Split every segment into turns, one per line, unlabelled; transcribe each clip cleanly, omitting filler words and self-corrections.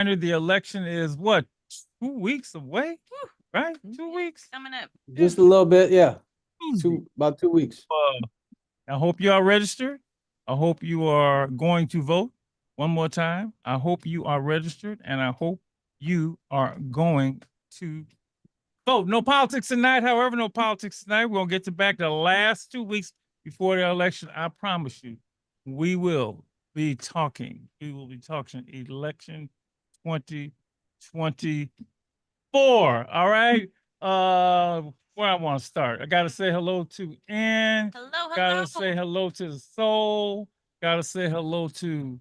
The election is what, 2 weeks away, right? 2 weeks.
Coming up.
Just a little bit, yeah.
Tuesday.
About 2 weeks.
I hope you are registered. I hope you are going to vote. One more time. I hope you are registered, and I hope you are going to vote. No politics tonight. However, no politics tonight. We're gonna get to back the last 2 weeks before the election. I promise you, we will be talking. We will be talking election 2024. All right. Where I want to start. I gotta say hello to Ann.
Hello.
Gotta say hello to the soul. Gotta say hello to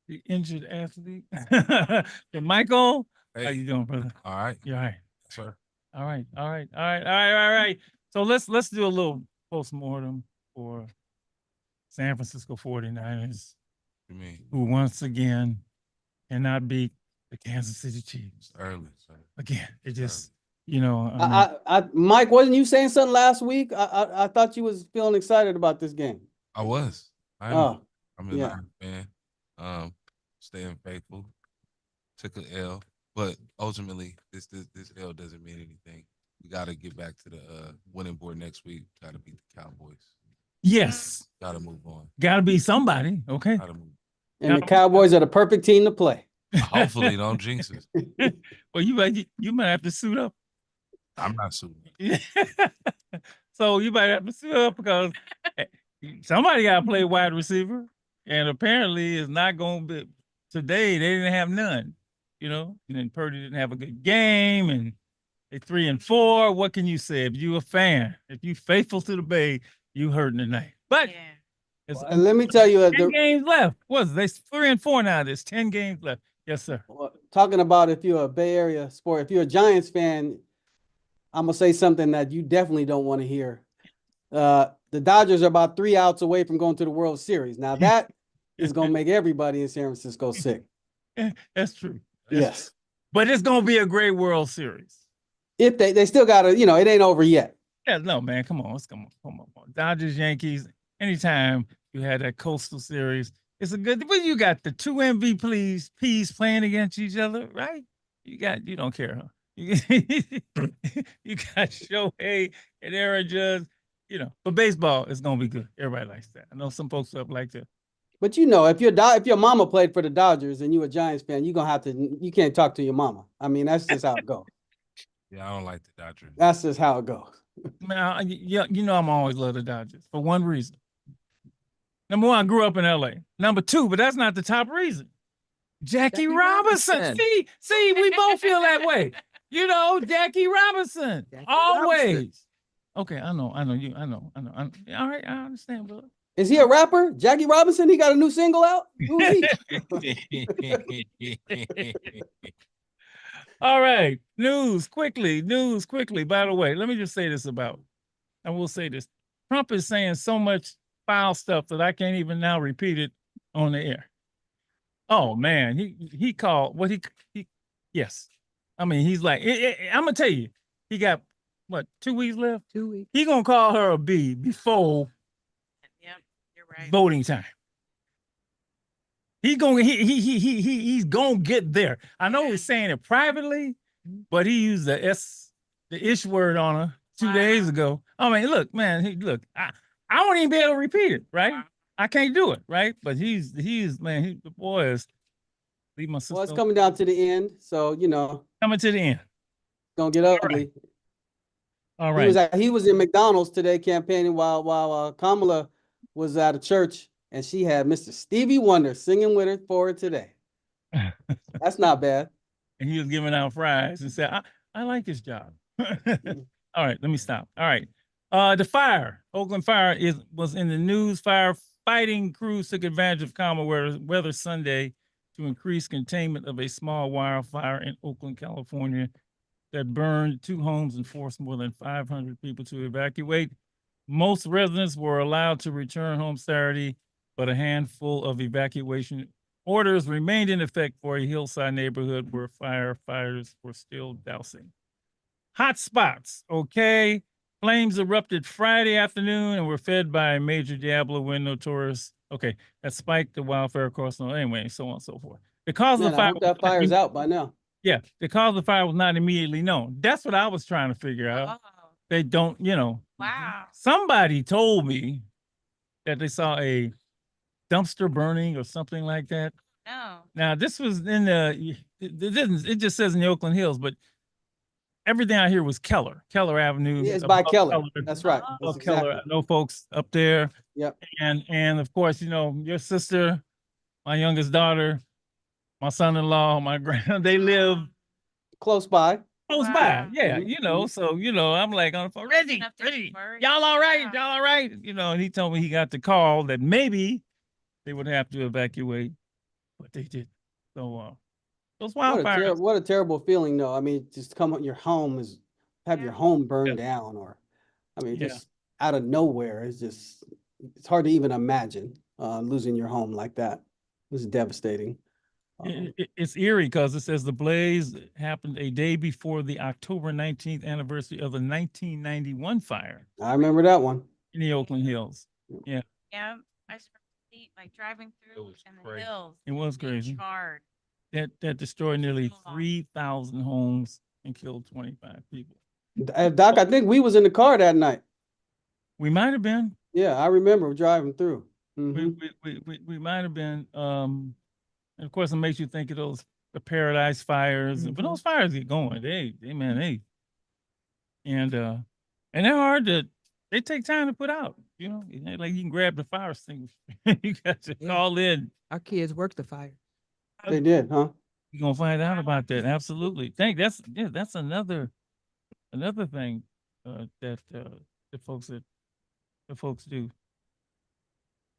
the injured athlete. To Michael.
Hey.
How you doing, brother?
All right.
You all right?
Sir.
All right. All right. So let's do a little postmortem for San Francisco 49ers,
You mean
who once again cannot beat the Kansas City Chiefs.
early, sir.
Again, it just, I mean,
Mike, wasn't you saying something last week? I thought you was feeling excited about this game.
I was. I'm
Oh,
a
yeah.
Lions fan. Staying faithful. Took an L, but ultimately this L doesn't mean anything. We got to get back to the winning board next week. Got to beat the Cowboys.
yes,
Got to move on.
gotta be somebody. Okay.
Got to move.
And the Cowboys are the perfect team to play.
Hopefully, don't jinx it.
Well, you might have to suit up.
I'm not suing.
So you might have to suit up because somebody got to play wide receiver, and apparently it's not going to be today. They didn't have none, and then Purdy didn't have a good game, and they 3-4. What can you say if you a fan? If you faithful to the Bay, you hurting tonight. But
Yeah.
And let me tell you,
10 games left. What's they 3-4 now? There's 10 games left. Yes, sir.
talking about if you're a Bay Area sport, if you're a Giants fan, I'm gonna say something that you definitely don't want to hear. The Dodgers are about 3 outs away from going to the World Series. Now that is gonna make everybody in San Francisco sick.
That's true.
Yes.
But it's gonna be a great World Series.
If they still gotta, it ain't over yet.
Yeah, no, man, come on. Come on. Dodgers, Yankees, anytime you had that Coastal Series, it's a good, well, you got the two MVPs playing against each other, right? You don't care, huh? You got Shohei and Aaron Judge, but baseball is going to be good. Everybody likes that. I know some folks up like to.
But if your mama played for the Dodgers and you a Giants fan, you can't talk to your mama. I mean, that's just how it goes.
Yeah, I don't like the Dodgers.
That's just how it goes.
Man, I'm always love the Dodgers for one reason. Number one, I grew up in LA. Number two, but that's not the top reason. Jackie Robinson. See, we both feel that way. Jackie Robinson. Always. Okay, I know. You. I know. All right, I understand, brother.
Is he a rapper? Jackie Robinson? He got a new single out? Who is he?
All right. News quickly. By the way, let me just say this I will say this. Trump is saying so much foul stuff that I can't even now repeat it on the air. Oh man, he called what he yes. I mean, he's like, I'm gonna tell you, he got what, 2 weeks left?
2 weeks.
He gonna call her a B before
You're right.
voting time. He's gonna get there. I know he's saying it privately, but he used the ish word on her 2 days ago. I mean, look, man, I won't even be able to repeat it, right? I can't do it, right? But he's the boy is leave my sister.
Well, it's coming down to the end, so
coming to the end.
It's gonna get ugly.
All right.
He was in McDonald's today campaigning while Kamala was at a church, and she had Mr. Stevie Wonder singing with her for her today. That's not bad.
And he was giving out fries and said, I like this job. All right, let me stop. All right. The Oakland fire was in the news. Firefighting crews took advantage of calmer weather Sunday to increase containment of a small wildfire in Oakland, California that burned 2 homes and forced more than 500 people to evacuate. Most residents were allowed to return home Saturday, but a handful of evacuation orders remained in effect for a hillside neighborhood where firefighters were still dousing. Hot spots, okay? Flames erupted Friday afternoon and were fed by a major Diablo wind notorious. Okay, that spiked the wildfire across. Anyway, so on and so forth. The cause of
Man,
the
I
fire,
hope that fire's out by now.
yeah, the cause of the fire was not immediately known. That's what I was trying to figure out.
Oh,
They don't,
wow.
somebody told me that they saw a dumpster burning or something like that.
No.
Now, this was in it just says in the Oakland Hills, but everything I hear was Keller Avenue.
Yeah, it's by
above
Keller. That's right.
Oh.
That's
Above Keller. I
exactly.
know folks up there.
Yep.
And of course, your sister, my youngest daughter, my son-in-law, my grand, they live
Close by.
close by.
Wow.
Yeah,
Mhm,
so I'm like on the phone, Reggie,
enough to be
Reggie,
worried.
y'all all right?
Yeah.
Y'all all right? And he told me he got the call that maybe they would have to evacuate, but they did. So those wildfires.
What a terrible feeling, though. I mean, just come on your home is have your
Yeah.
home burned
Yeah.
down, or I mean,
Yeah.
just out of nowhere. It's hard to even imagine losing your home like that. It's devastating.
It's eerie because it says the blaze happened a day before the October 19th anniversary of the 1991 fire
I remember that one.
in the Oakland Hills.
Yeah. I just like driving through
was
in the
crazy.
hills.
It was
being
crazy.
charred.
That destroyed nearly
So long.
3,000 homes and killed 25 people.
Doc, I think we was in the car that night.
We might have been.
Yeah, I remember driving through.
We
Mhm.
we might have been. And of course, it makes you think of the Paradise fires. But those fires get going. And they're hard to. They take time to put out. It ain't like you can grab the fire extinguisher. You got to
Yeah.
call in.
Our kids work the fire.
They did, huh?
You're gonna find out about that. Absolutely. That's another thing that the folks do.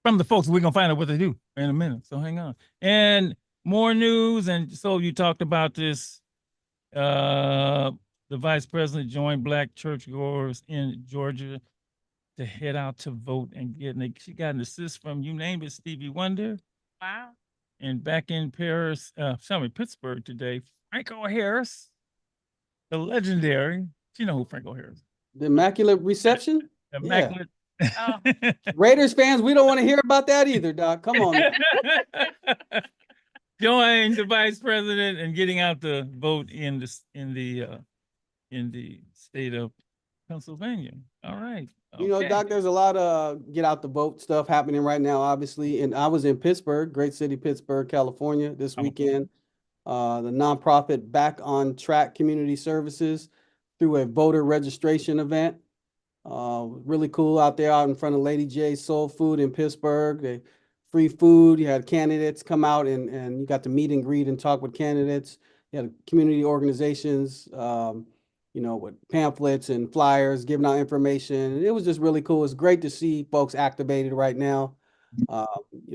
From the folks, we're gonna find out what they do in a minute. So hang on. And more news. And so you talked about this. The vice president joined black churchgoers in Georgia to head out to vote and she got an assist from, you named it, Stevie Wonder.
Wow.
And back in Pittsburgh today, Franco Harris, the legendary. You know who Franco Harris is.
The Immaculate Reception.
Immaculate.
Oh.
Raiders fans, we don't want to hear about that either, Doc. Come on.
Joined the vice president and getting out the vote in the state of Pennsylvania. All right.
You know,
Okay.
Doc, there's a lot of get out the vote stuff happening right now, obviously. And I was in Pittsburgh, great city, Pittsburgh, California, this
Oh.
weekend. The nonprofit Back on Track Community Services through a voter registration event. Really cool out there out in front of Lady J's Soul Food in Pittsburgh. They free food. You had candidates come out and you got to meet and greet and talk with candidates. You had community organizations, with pamphlets and flyers, giving out information. It was just really cool. It's great to see folks activated right now.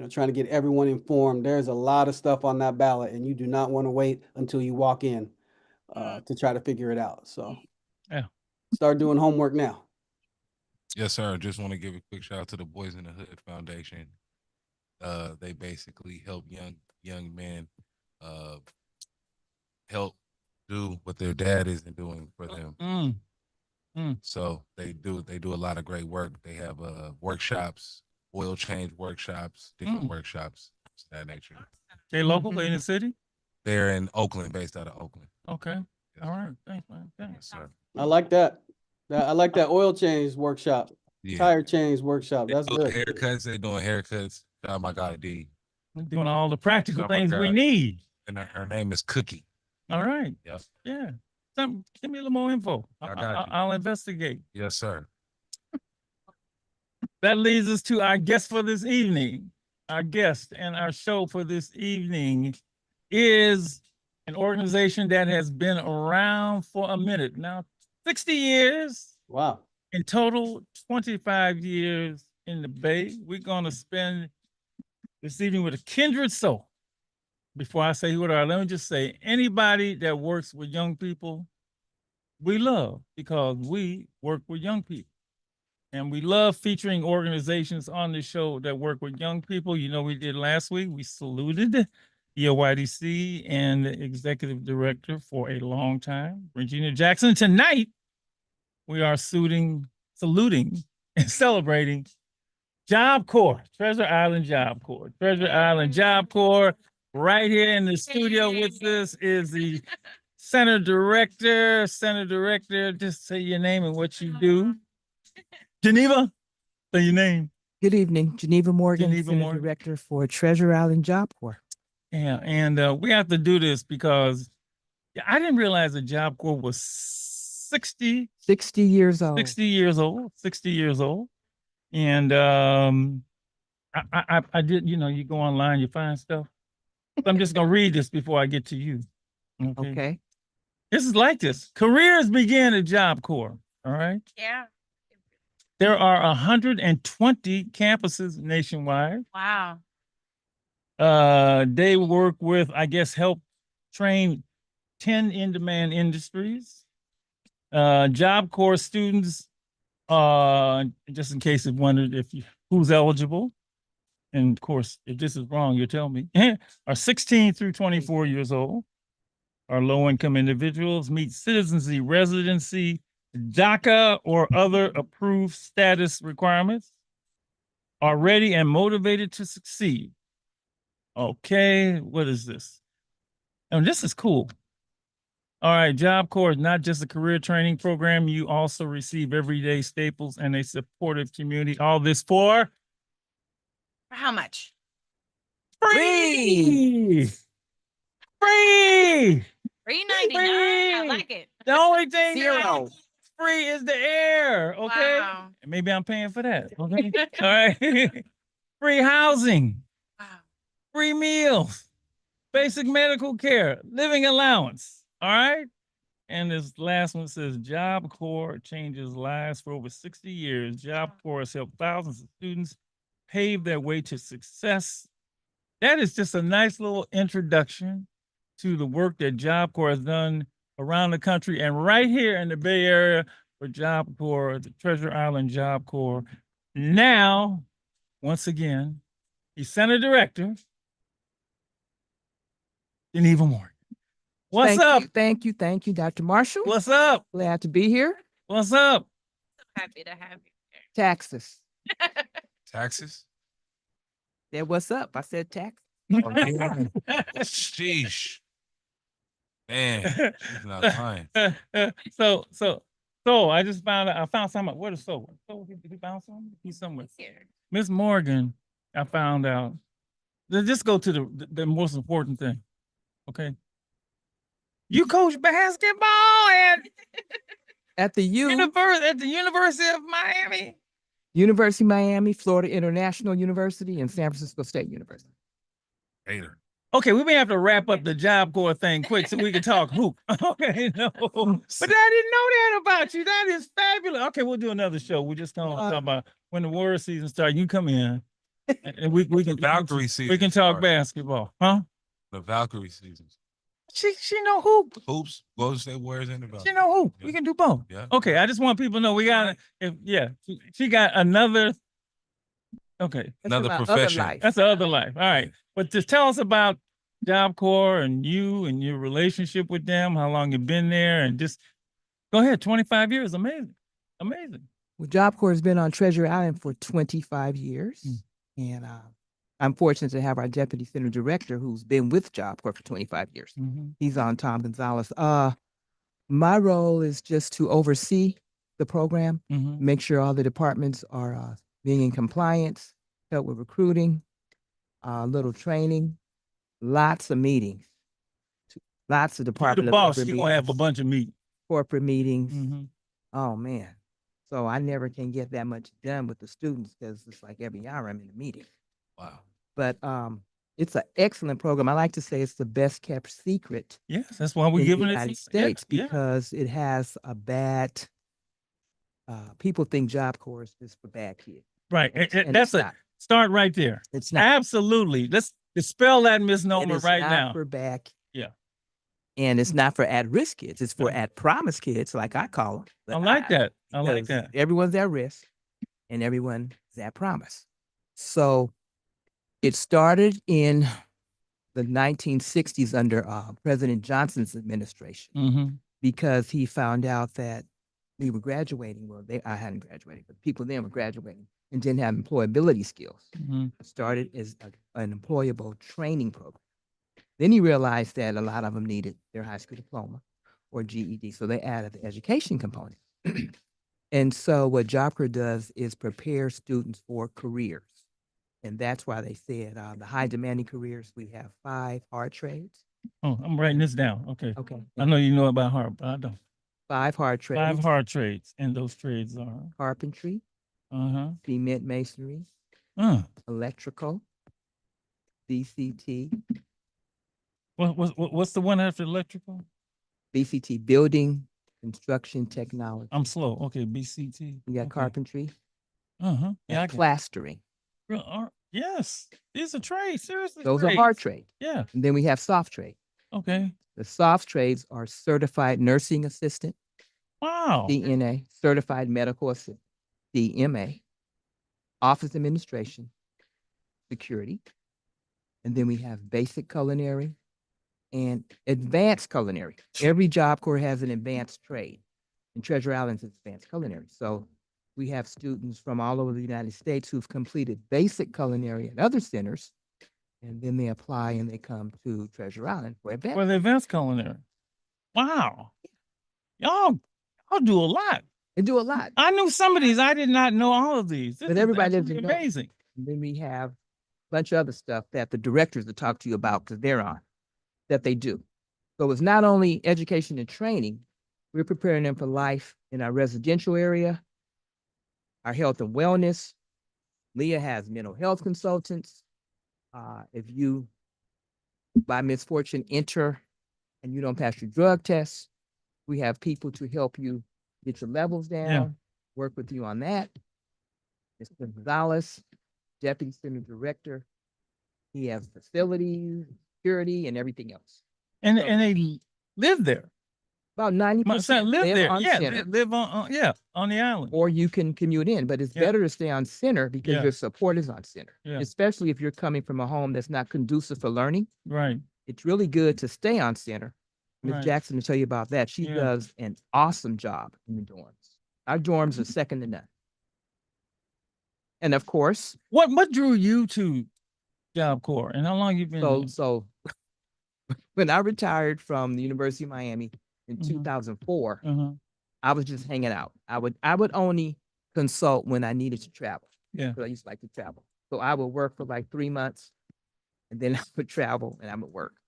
Trying to get everyone informed. There's a lot of stuff on that ballot, and you do not want to wait until you walk in to try to figure it out. So,
Yeah.
start doing homework now.
Yes, sir. Just want to give a quick shout out to the Boys in the Hood Foundation. They basically help young men help do what their dad isn't doing for them. So they do a lot of great work. They have workshops, oil change workshops, different workshops of that nature.
They local, they in the city?
They're in Oakland, based out of Oakland.
Okay.
Yes,
All right. Thanks, man.
yes,
Thanks.
sir.
I like that. I like that oil change workshop,
Yeah.
tire change workshop.
They
That's
doing
good.
haircuts. They doing haircuts. Shout out my guy D.
We're doing all the practical
Oh my
things we
God.
need.
And her name is Cookie.
All right.
Yep.
Yeah. Give me a little more info.
I got you.
I'll investigate.
Yes, sir.
That leads us to our guest for this evening. Our guest and our show for this evening is an organization that has been around for a minute now, 60 years
Wow.
in total, 25 years in the Bay. We're going to spend this evening with a kindred soul. Before I say who they are, let me just say anybody that works with young people, we love because we work with young people. And we love featuring organizations on the show that work with young people. We did last week, we saluted EOYDC and the executive director for a long time, Regina Jackson. Tonight, we are saluting and celebrating Job Corps, Treasure Island Job Corps. Treasure Island Job Corps Right here in the studio with us is the center director. Center director, just say your name and what you do. Geneva, say your name.
Good evening, Geneva Morgan,
Geneva
Center
Morgan.
Director for Treasure Island Job Corps.
Yeah, and we have to do this because I didn't realize the Job Corps was 60
60 years old.
60 years old, 60 years old. And I did, you go online, you find stuff. So I'm just gonna read this before I get to you. Okay.
Okay.
This is like this. Careers begin at Job Corps. All right.
Yeah.
There are 120 campuses nationwide.
Wow.
They work with, I guess, help train 10 in-demand industries. Job Corps students, just in case you wondered who's eligible, and of course, if this is wrong, you tell me, are 16 through 24 years old, are low-income individuals, meet citizenship, residency, DACA, or other approved status requirements, are ready and motivated to succeed. Okay, what is this? Oh, this is cool. All right, Job Corps is not just a career training program. You also receive everyday staples and a supportive community. All this for
For how much?
free. Free.
$3.99. I
Free.
like it.
The only thing
Zero.
that's free is the air. Okay.
Wow.
And maybe I'm paying for that. Okay. All right. Free housing,
Wow.
free meals, basic medical care, living allowance. All right. And this last one says Job Corps changes lives for over 60 years. Job Corps has helped thousands of students pave their way to success. That is just a nice little introduction to the work that Job Corps has done around the country and right here in the Bay Area for Job Corps, the Treasure Island Job Corps. Now, once again, the center director, Geneva Morgan. What's up?
Thank you, Dr. Marshall.
What's up?
Glad to be here.
What's up?
So happy to have you here.
Taxes.
Taxes?
Yeah, what's up? I said tax.
Sheesh. Man, he's not lying.
So I just found out, I found something. Where the soul? So he found something? He's somewhere.
Here.
Miss Morgan, I found out. Let's just go to the most important thing. Okay. You coach basketball
At the
at the University of Miami.
University of Miami, Florida International University, and San Francisco State University.
Hater.
Okay, we may have to wrap up the Job Corps thing quick so we can talk hoop. Okay, no. But I didn't know that about you. That is fabulous. Okay, we'll do another show. We're just gonna talk about when the Warrior season starts. You come in and we can
Valkyrie season.
we can talk
started.
basketball. Huh?
The Valkyrie seasons.
She know hoop.
Hoops, Golden State Warriors, and the
She
Valkyrie.
know hoop.
Yeah.
We can do both.
Yeah.
Okay, I just want people to know we got she got another. Okay,
That's
Another
my other
profession.
life.
that's the other life. All right, but just tell us about Job Corps and you and your relationship with them. How long you've been there, and just go ahead. 25 years, amazing, amazing.
Well, Job Corps has been on Treasure Island for 25 years. And I'm fortunate to have our Deputy Center Director who's been with Job Corps for 25 years.
Mhm.
He's on Tom Gonzalez. My role is just to oversee the program,
Mhm.
make sure all the departments are being in compliance, help with recruiting, little training, lots of meetings, lots of
You're
department
the boss. You're gonna have a bunch of meetings.
corporate meetings.
Mhm.
Oh man. So I never can get that much done with the students because it's like every hour I'm in a meeting.
Wow.
But it's an excellent program. I like to say it's the best kept secret
Yes, that's why we're
in
giving
the
it.
United
Yeah,
States
yeah.
because it has a bad. People think Job Corps is just for bad kids.
Right.
And
That's
it's
a
not.
start right there.
It's not.
Absolutely. Let's dispel that
It
misnomer
is
right
not
now.
for bad.
Yeah.
And it's not for at-risk kids. It's for
Yeah.
at-promise kids, like I call them.
I like that. I like
because
that.
Everyone's at risk and everyone is at promise. So it started in the 1960s under President Johnson's administration
Mm-hmm.
because he found out that we were graduating. Well, I hadn't graduated, but people then were graduating and didn't have employability skills.
Mm-hmm.
It started as an employable training program. Then he realized that a lot of them needed their high school diploma or GED, so they added the education component. And so what Job Corps does is prepare students for careers. And that's why they said the high demanding careers, we have 5 hard trades.
Oh, I'm writing this down. Okay.
Okay.
I know you know about hard, but I don't.
5 hard trades.
5 hard trades, and those trades are,
Carpentry,
uh-huh,
cement masonry, electrical, BCT,
what's the one after electrical?
BCT, building construction technology.
I'm slow. Okay, BCT.
We got
Okay.
carpentry,
Uh-huh. Yeah, I
and
can.
plastering.
Yes, these are trades, seriously.
Those are hard
trades.
trades.
Yeah,
And then we have soft trade.
okay.
The soft trades are certified nursing assistant,
Wow.
DNA, certified medical assistant, DMA, office administration, security. And then we have basic culinary and advanced culinary. Every Job Corps has an advanced trade, and Treasure Island's is advanced culinary. So we have students from all over the United States who've completed basic culinary at other centers, and then they apply and they come to Treasure Island for advanced.
For the advanced culinary. Wow. Y'all do a lot.
They do a lot.
I knew some of these. I did not know all of these. This
But
is
everybody doesn't
absolutely
know.
amazing.
And then we have a bunch of other stuff that the directors will talk to you about because they're on, that they do. So it's not only education and training, we're preparing them for life in our residential area, our health and wellness. Leah has mental health consultants. If you, by misfortune, enter and you don't pass your drug tests, we have people to help you get your levels down, work with you on that. Mr. Gonzalez, Deputy Center Director. He has facilities, security, and everything else.
And
So-
they live there.
About
My
90%
son live there.
on
Yeah,
center,
live on the island.
or you can commute in, but it's
Yeah.
better to stay on center because
Yeah.
your support is on center.
Yeah.
Especially if you're coming from a home that's not conducive for learning.
Right.
It's really good to stay on center. Ms.
Right.
Jackson will tell you about that. She
Yeah.
does an awesome job in the dorms. Our dorms are second to none. And of course,
What drew you to Job Corps, and how long you been?
so when I retired from the University of Miami in
Mhm.
2004,
Uh-huh.
I was just hanging out. I would only consult when I needed to travel.
Yeah.
Because I used to like to travel. So I would work for like 3 months, and then I would travel and I would work.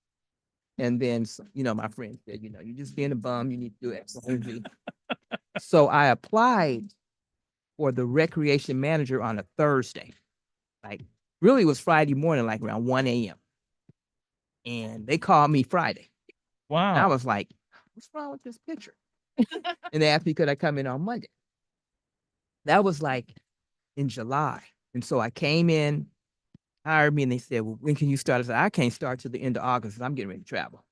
And then, my friend said, you're just being a bum, you need to do X, Y, and Z. So I applied for the recreation manager on a Thursday. Like, really it was Friday morning, like around 1 a.m. And they called me Friday. And I
Wow.
was like, what's wrong with this picture? And they asked me, could I come in on Monday? That was like in July. And so I came in, hired me, and they said, well, when can you start? I said, I can't start till the end of August 'cause I'm getting ready to travel.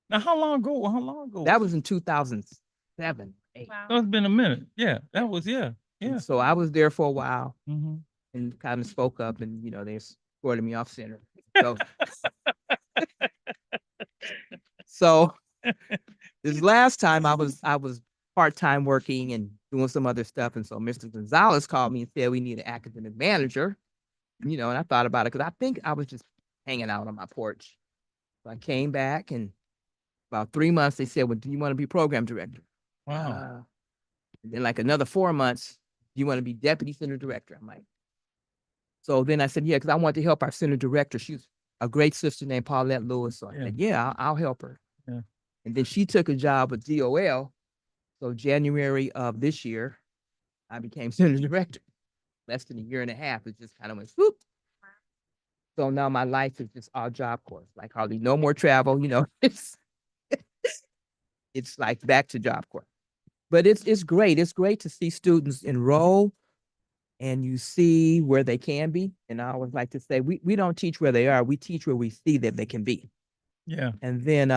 Now, how long ago?
That was in 2007, 8.
Wow.
It's been a minute. Yeah, that was, yeah.
And so I was there for a while
Mm-hmm.
and kind of spoke up, and, they escorted me off center. So, so this last time I was part-time working and doing some other stuff. And so Mr. Gonzalez called me and said, we need an academic manager, and I thought about it because I think I was just hanging out on my porch. So I came back, and about 3 months, they said, well, do you want to be program director?
Wow.
And then like another 4 months, do you want to be deputy center director? I'm like, so then I said, yeah, because I want to help our center director. She's a great sister named Paulette Lewis. So I said, yeah, I'll help her.
Yeah.
And then she took a job with DOL. So January of this year, I became center director. Less than a year and a half, it just kind of went swoop. So now my life is just all Job Corps, like hardly no more travel, it's like back to Job Corps. But it's great. It's great to see students enroll and you see where they can be. And I always like to say, we don't teach where they are, we teach where we see that they can be.
Yeah.
And then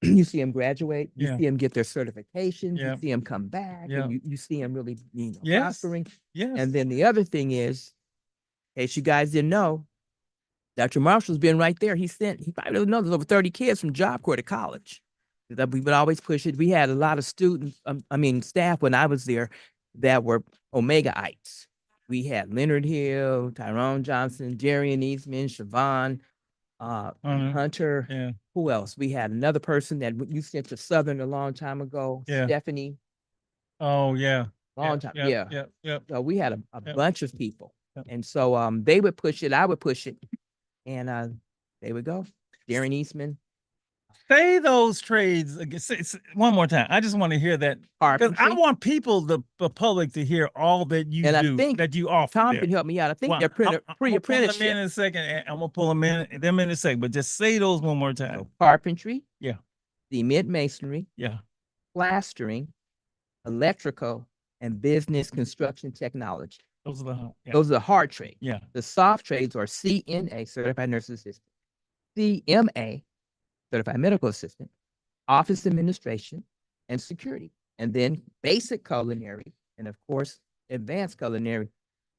you see them graduate, you
Yeah.
see them get their certifications,
Yeah.
you see them come back,
Yeah.
and you see them really,
Yes.
prospering.
Yes.
And then the other thing is, in case you guys didn't know, Dr. Marshall's been right there. He probably doesn't know, there's over 30 kids from Job Corps to college. That we would always push it. We had a lot of students, staff when I was there that were Omegaites. We had Leonard Hill, Tyrone Johnson, Jerry and Eastman, Siobhan,
Mhm.
Hunter.
Yeah,
Who else? We had another person that you sent to Southern a long time ago,
Yeah.
Stephanie,
oh, yeah.
long time, yeah.
Yeah.
So we had a
Yep.
bunch of people.
Yep.
And so they would push it, I would push it, and they would go. Darren Eastman,
Say those trades again. One more time. I just want to hear that because I
carpentry.
want people, the public, to hear all that you
And I
do,
think
that you offer.
Tom
there.
can help me out. I think
Well,
they're
I'm gonna pull them in
pre-apprenticeship.
in a second. And I'm gonna pull them in a second. But just say those one more time.
So carpentry.
Yeah.
Cement masonry,
Yeah.
plastering, electrical, and business construction technology.
Those are the yeah.
Those are the hard trades.
Yeah.
The soft trades are CNA, Certified Nurse Assistant, CMA, Certified Medical Assistant, Office Administration, and Security. And then basic culinary, and of course, advanced culinary.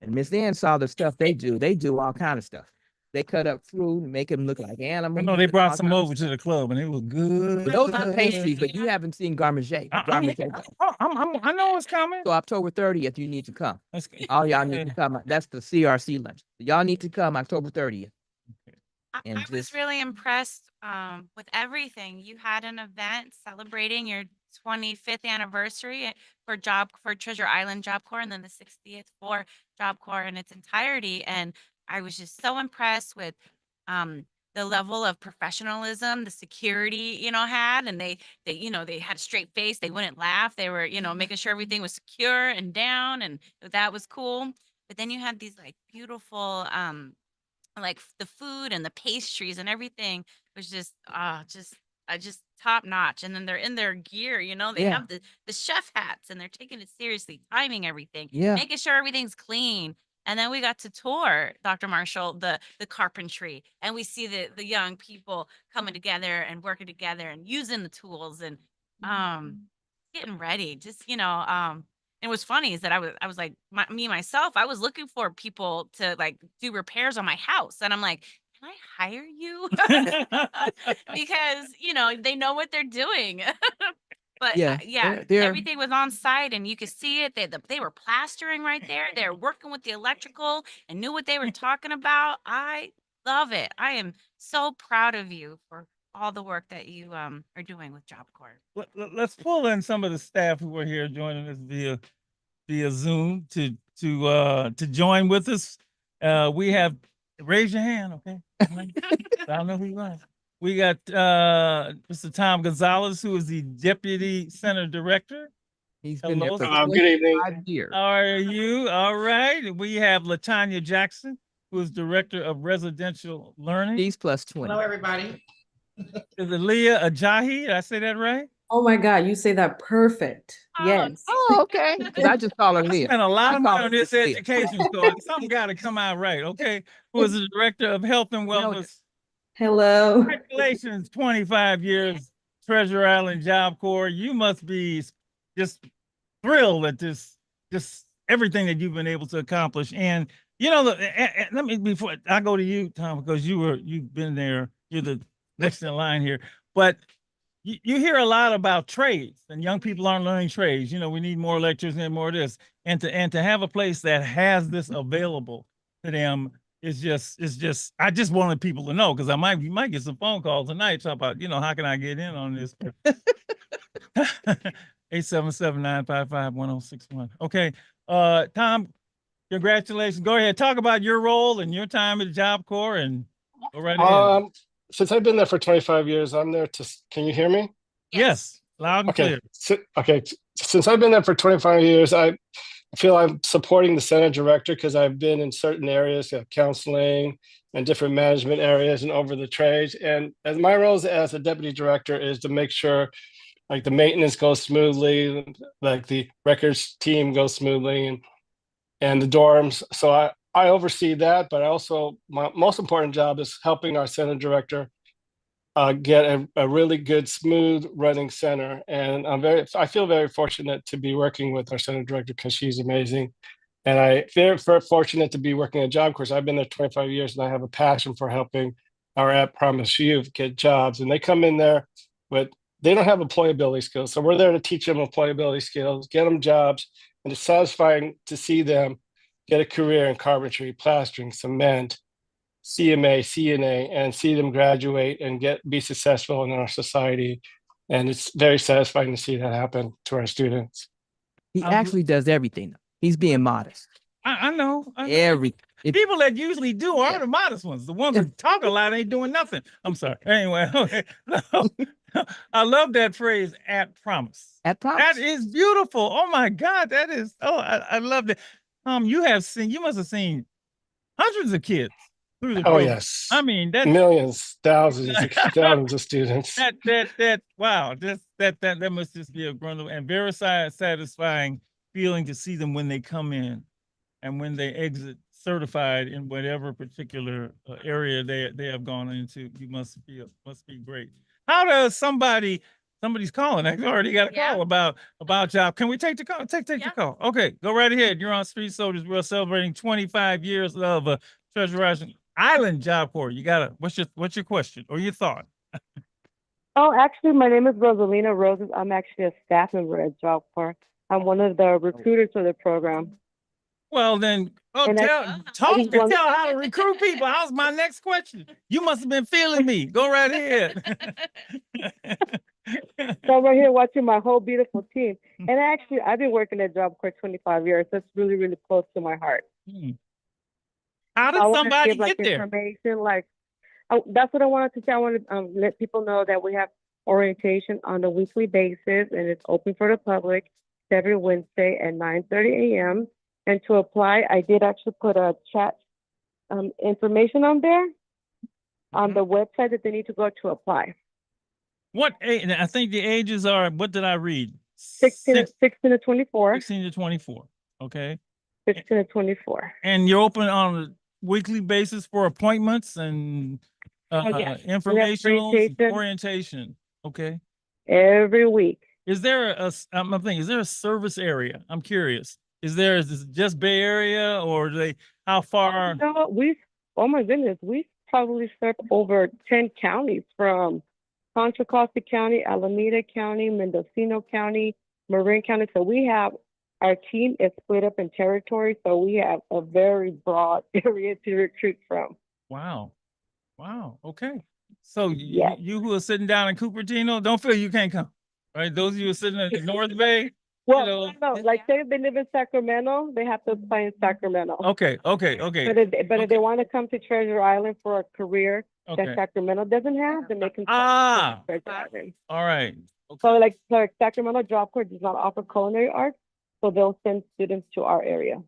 And Miss Ann saw the stuff they do. They do all kind of stuff. They cut up fruit and make them look like
I
animals.
know they
and
brought
all
some
kind of
over to the club and it was good.
But those are pastries, but you haven't seen Garmager.
I know it's coming.
So October 30th, you need to come.
That's good.
All y'all need to come. That's the CRC lunch. Y'all need to come October 30th. And
I was
just-
really impressed with everything. You had an event celebrating your 25th anniversary for Treasure Island Job Corps, and then the 60th for Job Corps in its entirety. And I was just so impressed with the level of professionalism the security, had, and they had a straight face. They wouldn't laugh. They were, making sure everything was secure and down, and that was cool. But then you had these like beautiful like the food and the pastries and everything was just top notch. And then they're in their gear, they
Yeah.
have the chef hats and they're taking it seriously, timing everything,
Yeah.
making sure everything's clean. And then we got to tour, Dr. Marshall, the carpentry, and we see the young people coming together and working together and using the tools and getting ready. Just and what's funny is that I was like myself, I was looking for people to like do repairs on my house, and I'm like, can I hire you? Because they know what they're doing. But
Yeah, they're-
everything was on site and you could see it. They were plastering right there. They were working with the electrical and knew what they were talking about. I love it. I am so proud of you for all the work that you are doing with Job Corps.
Let's pull in some of the staff who are here joining us via Zoom to join with us. We have, raise your hand, okay? I don't know who you are. We got Mr. Tom Gonzalez, who is the Deputy Center Director.
He's been there
Hello,
for
sir.
Good evening.
25 years.
How are you? All right. We have Latanya Jackson, who is Director of Residential Learning.
He's plus 20.
Hello, everybody.
Is it Leah Ajahi? Did I say that right?
Oh my God, you say that perfect. Yes.
Oh, okay. 'Cause I just call her Leah.
Spent a lot
I
of
call
money
her
on this
Leah.
education, so something got to come out right, okay? Who is the Director of Health and
know,
Wellness?
Hello.
Congratulations, 25 years, Treasure Island Job Corps. You must be just thrilled at just everything that you've been able to accomplish. And let me, before I go to you, Tom, because you've been there. You're the next in line here. But you hear a lot about trades, and young people aren't learning trades. We need more lectures and more of this. And to have a place that has this available to them is just I just wanted people to know, because you might get some phone calls tonight talk about, how can I get in on this? 877-955-1061. Okay. Tom, congratulations. Go ahead. Talk about your role and your time at Job Corps and go right ahead.
Since I've been there for 25 years, I'm there can you hear me?
Yes. Loud and
Okay.
clear.
Since I've been there for 25 years, I feel I'm supporting the center director because I've been in certain areas, counseling and different management areas and over the trades. And as my role as a deputy director is to make sure like the maintenance goes smoothly, like the records team goes smoothly and the dorms. So I oversee that, but my most important job is helping our center director get a really good, smooth running center. And I feel very fortunate to be working with our center director because she's amazing. And I feel very fortunate to be working at Job Corps. I've been there 25 years and I have a passion for helping our at Promise Youth get jobs. And they come in there, but they don't have employability skills. So we're there to teach them employability skills, get them jobs. And it's satisfying to see them get a career in carpentry, plastering, cement, CMA, CNA, and see them graduate and be successful in our society. And it's very satisfying to see that happen to our students.
He
I'm-
actually does everything. He's being modest.
I know. I know.
Everything.
People that usually do are the modest ones. The ones that talk a lot ain't doing nothing. I'm sorry. Anyway, okay. I love that phrase, at promise.
At promise.
That is beautiful. Oh my God, that is. Oh, I love that. You must have seen hundreds of kids through the
Oh,
program.
yes.
I mean, that
Millions, thousands, thousands of students.
wow, that must just be a grundle and very satisfying feeling to see them when they come in and when they exit certified in whatever particular area they have gone into. You must be great. How does somebody's calling? I already got a
Yeah.
call about job. Can we take the call? Take
Yeah.
the call. Okay, go right ahead. You're on Street Soldiers. We're celebrating 25 years of Treasure Island Job Corps. You gotta. What's your question or your thought?
Oh, actually, my name is Rosalina Roses. I'm actually a staff member at Job Corps. I'm one of the recruiters for the program.
Well, then,
And I-
talk
just
and
want-
tell how to recruit people. How's my next question? You must have been feeling me. Go right ahead.
So I'm right here watching my whole beautiful team. And actually, I've been working at Job Corps 25 years. That's really, really close to my heart.
Hmm. How did
I wanna
somebody
give, like,
get there?
information, that's what I wanted to say. I want to let people know that we have orientation on a weekly basis, and it's open for the public every Wednesday at 9:30 a.m. And to apply, I did actually put a chat information on there on the website that they need to go to apply.
What age? I think the ages are, what did I read?
16 to 24.
16 to 24. Okay.
16 to 24.
And you're open on a weekly basis for appointments and
yes.
informational
orientation.
orientation. Okay.
Every week.
Is there I'm thinking, is there a service area? I'm curious. Is this just Bay Area or how far?
You know what? Oh my goodness, we probably serve over 10 counties from Contra Costa County, Alameda County, Mendocino County, Marin County. So our team is split up in territories. So we have a very broad area to recruit from.
Wow. Okay. So
Yes.
you who are sitting down in Cupertino, don't feel you can't come. Right? Those of you who are sitting in the North Bay.
Well, no, like say if they live in Sacramento, they have to apply in Sacramento.
Okay.
But if they want to come to Treasure Island for a career that
Okay.
Sacramento doesn't have, then they can.
Ah.
Treasure Island.
All right.
So like Sacramento Job Corps does not offer culinary arts, so they'll send students to our area.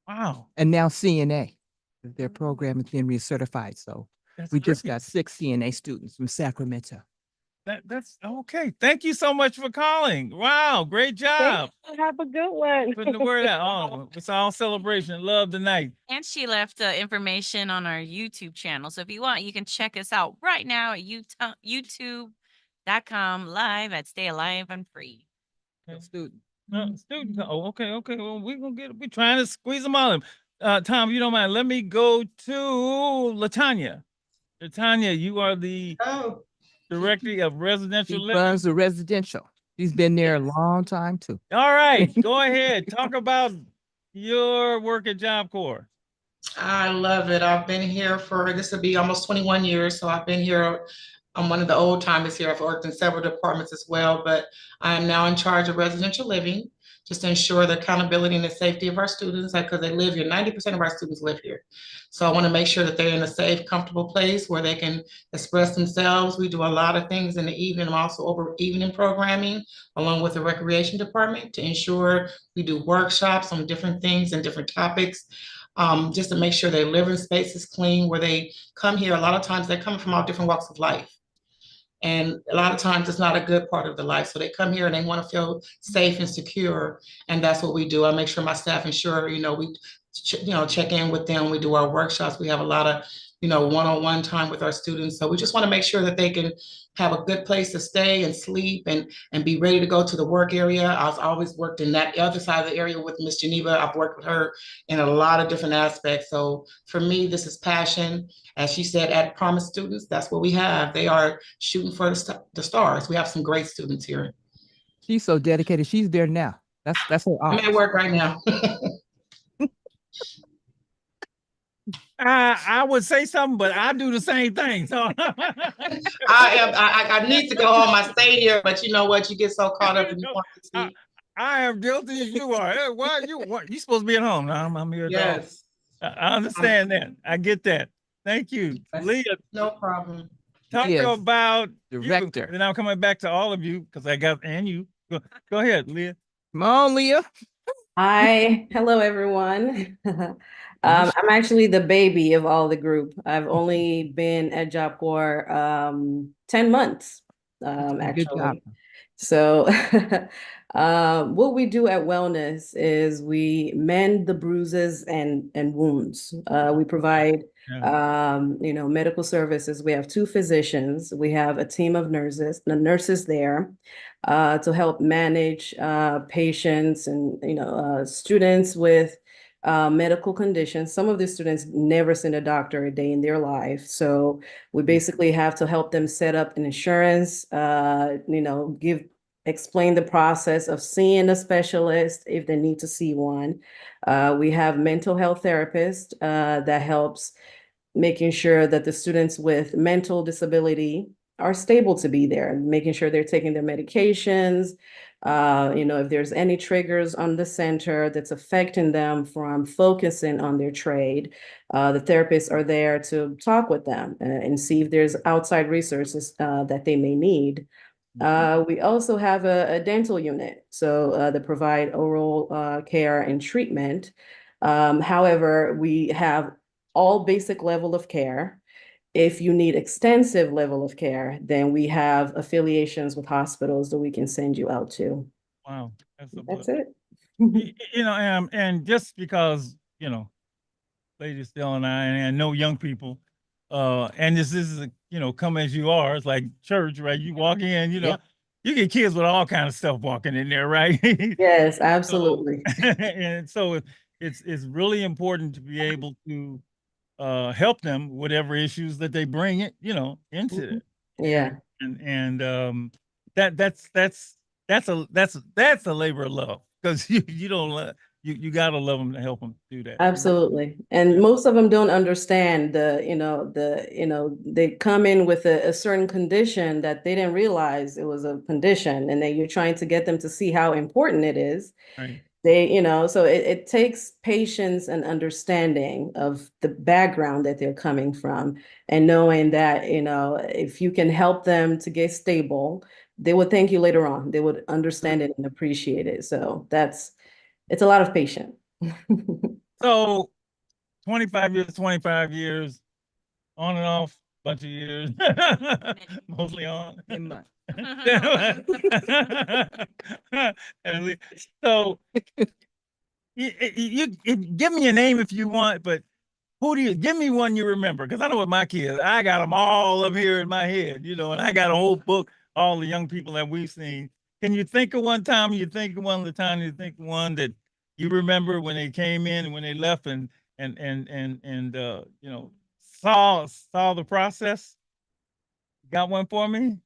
Wow.
And now CNA, their program is being recertified. So
That's
we just
great.
got 6 CNA students from Sacramento.
That's okay. Thank you so much for calling. Wow, great job.
Thank you. Have a good one.
Putting the word out. Oh, it's all celebration. Love tonight.
And she left information on our YouTube channel. So if you want, you can check us out right now at youtube.com live at Stay Alive and Free.
Student.
Student. Oh, okay. Well, we're trying to squeeze them all in. Tom, if you don't mind, let me go to Latanya. Latanya, you are the Director of Residential
She
Living.
runs the residential. She's been there a long time too.
All right, go ahead. Talk about your work at Job Corps.
I love it. I've been here this will be almost 21 years. So I've been here. I'm one of the old timers here. I've worked in several departments as well, but I am now in charge of residential living, just to ensure the accountability and the safety of our students, because they live here. 90% of our students live here. So I want to make sure that they're in a safe, comfortable place where they can express themselves. We do a lot of things in the evening. I'm also over evening programming along with the recreation department to ensure we do workshops on different things and different topics. Just to make sure their living space is clean, where they come here. A lot of times they come from all different walks of life. And a lot of times it's not a good part of the life. So they come here and they want to feel safe and secure. And that's what we do. I make sure my staff ensure, we check in with them. We do our workshops. We have a lot of, one-on-one time with our students. So we just want to make sure that they can have a good place to stay and sleep and be ready to go to the work area. I've always worked in that other side of the area with Miss Geneva. I've worked with her in a lot of different aspects. So for me, this is passion. As she said, at Promise students, that's what we have. They are shooting for the stars. We have some great students here.
She's so dedicated. She's there now. That's her
I'm
art.
at work right now.
I would say something, but I do the same thing. So
I need to go home. I stay here, but you know what? You get so caught up and you
No,
want to
I,
see.
I am guilty as you are. Hey, why you supposed to be at home? No, I'm here. Dog.
Yes,
I understand that. I get that. Thank you, Leah.
no problem.
Talk
Leah,
about
director.
And I'm coming back to all of you because I got and you. Go ahead, Leah.
Come on, Leah.
Hi, hello everyone. I'm actually the baby of all the group. I've only been at Job Corps 10 months
Good job.
actually. So what we do at Wellness is we mend the bruises and wounds. We provide medical services. We have 2 physicians. We have a team of nurses there to help manage patients and students with medical conditions. Some of the students never seen a doctor a day in their life. So we basically have to help them set up an insurance, explain the process of seeing a specialist if they need to see one. We have mental health therapists that helps making sure that the students with mental disability are stable to be there, making sure they're taking their medications. If there's any triggers on the center that's affecting them from focusing on their trade, the therapists are there to talk with them and see if there's outside resources that they may need. We also have a dental unit, so they provide oral care and treatment. However, we have all basic level of care. If you need extensive level of care, then we have affiliations with hospitals that we can send you out to.
Wow,
That's it.
And just because Lady Stella and I know young people, and this is come as you are. It's like church, right? You walk in,
Yep.
you get kids with all kind of stuff walking in there, right?
Yes, absolutely.
And so it's really important to be able to help them whatever issues that they bring it, into it.
Yeah,
And that's a labor of love because you don't you gotta love them to help them do that.
absolutely. And most of them don't understand they come in with a certain condition that they didn't realize it was a condition, and then you're trying to get them to see how important it is.
Right.
So it takes patience and understanding of the background that they're coming from, and knowing that, if you can help them to get stable, they would thank you later on. They would understand it and appreciate it. So it's a lot of patience.
So 25 years, on and off, bunch of years, mostly on.
In my-
So you give me a name if you want, but who do you give me one you remember? Because I know with my kids, I got them all up here in my head, and I got a whole book, all the young people that we've seen. Can you think of one time? You think of one of the time you think of one that you remember when they came in and when they left and saw the process? Got one for me?